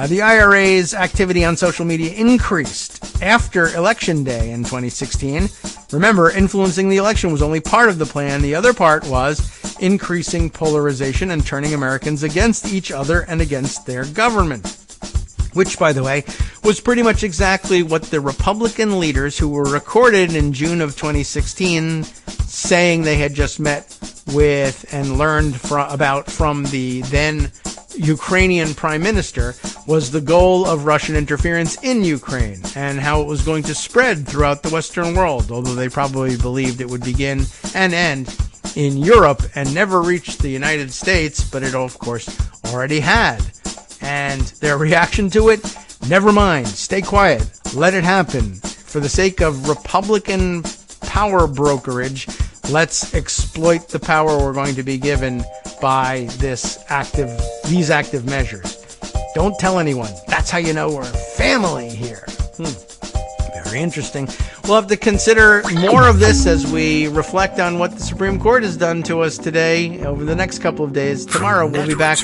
The IRA's activity on social media increased after Election Day in 2016. Remember, influencing the election was only part of the plan. The other part was increasing polarization and turning Americans against each other and against their government. Which, by the way, was pretty much exactly what the Republican leaders who were recorded in June of 2016 saying they had just met with and learned from the then Ukrainian prime minister was the goal of Russian interference in Ukraine and how it was going to spread throughout the Western world, although they probably believed it would begin and end in Europe and never reach the United States, but it, of course, already had. And their reaction to it, never mind, stay quiet, let it happen. For the sake of Republican power brokerage, let's exploit the power we're going to be given by these active measures. Don't tell anyone. That's how you know we're family here. Very interesting. We'll have to consider more of this as we reflect on what the Supreme Court has done to us today over the next couple of days. Tomorrow we'll be back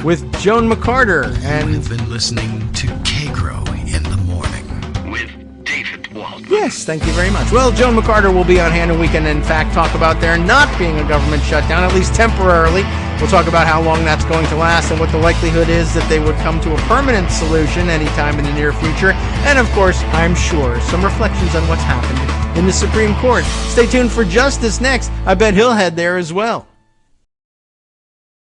with Joan McCarter. And you've been listening to Kagro in the Morning with David Waldman. Yes, thank you very much. Well, Joan McCarter will be on Hand and Weekend, in fact, talk about there not being a government shutdown, at least temporarily. We'll talk about how long that's going to last and what the likelihood is that they would come to a permanent solution anytime in the near future. And, of course, I'm sure some reflections on what's happened in the Supreme Court. Stay tuned for Justice next. I bet he'll head there as well.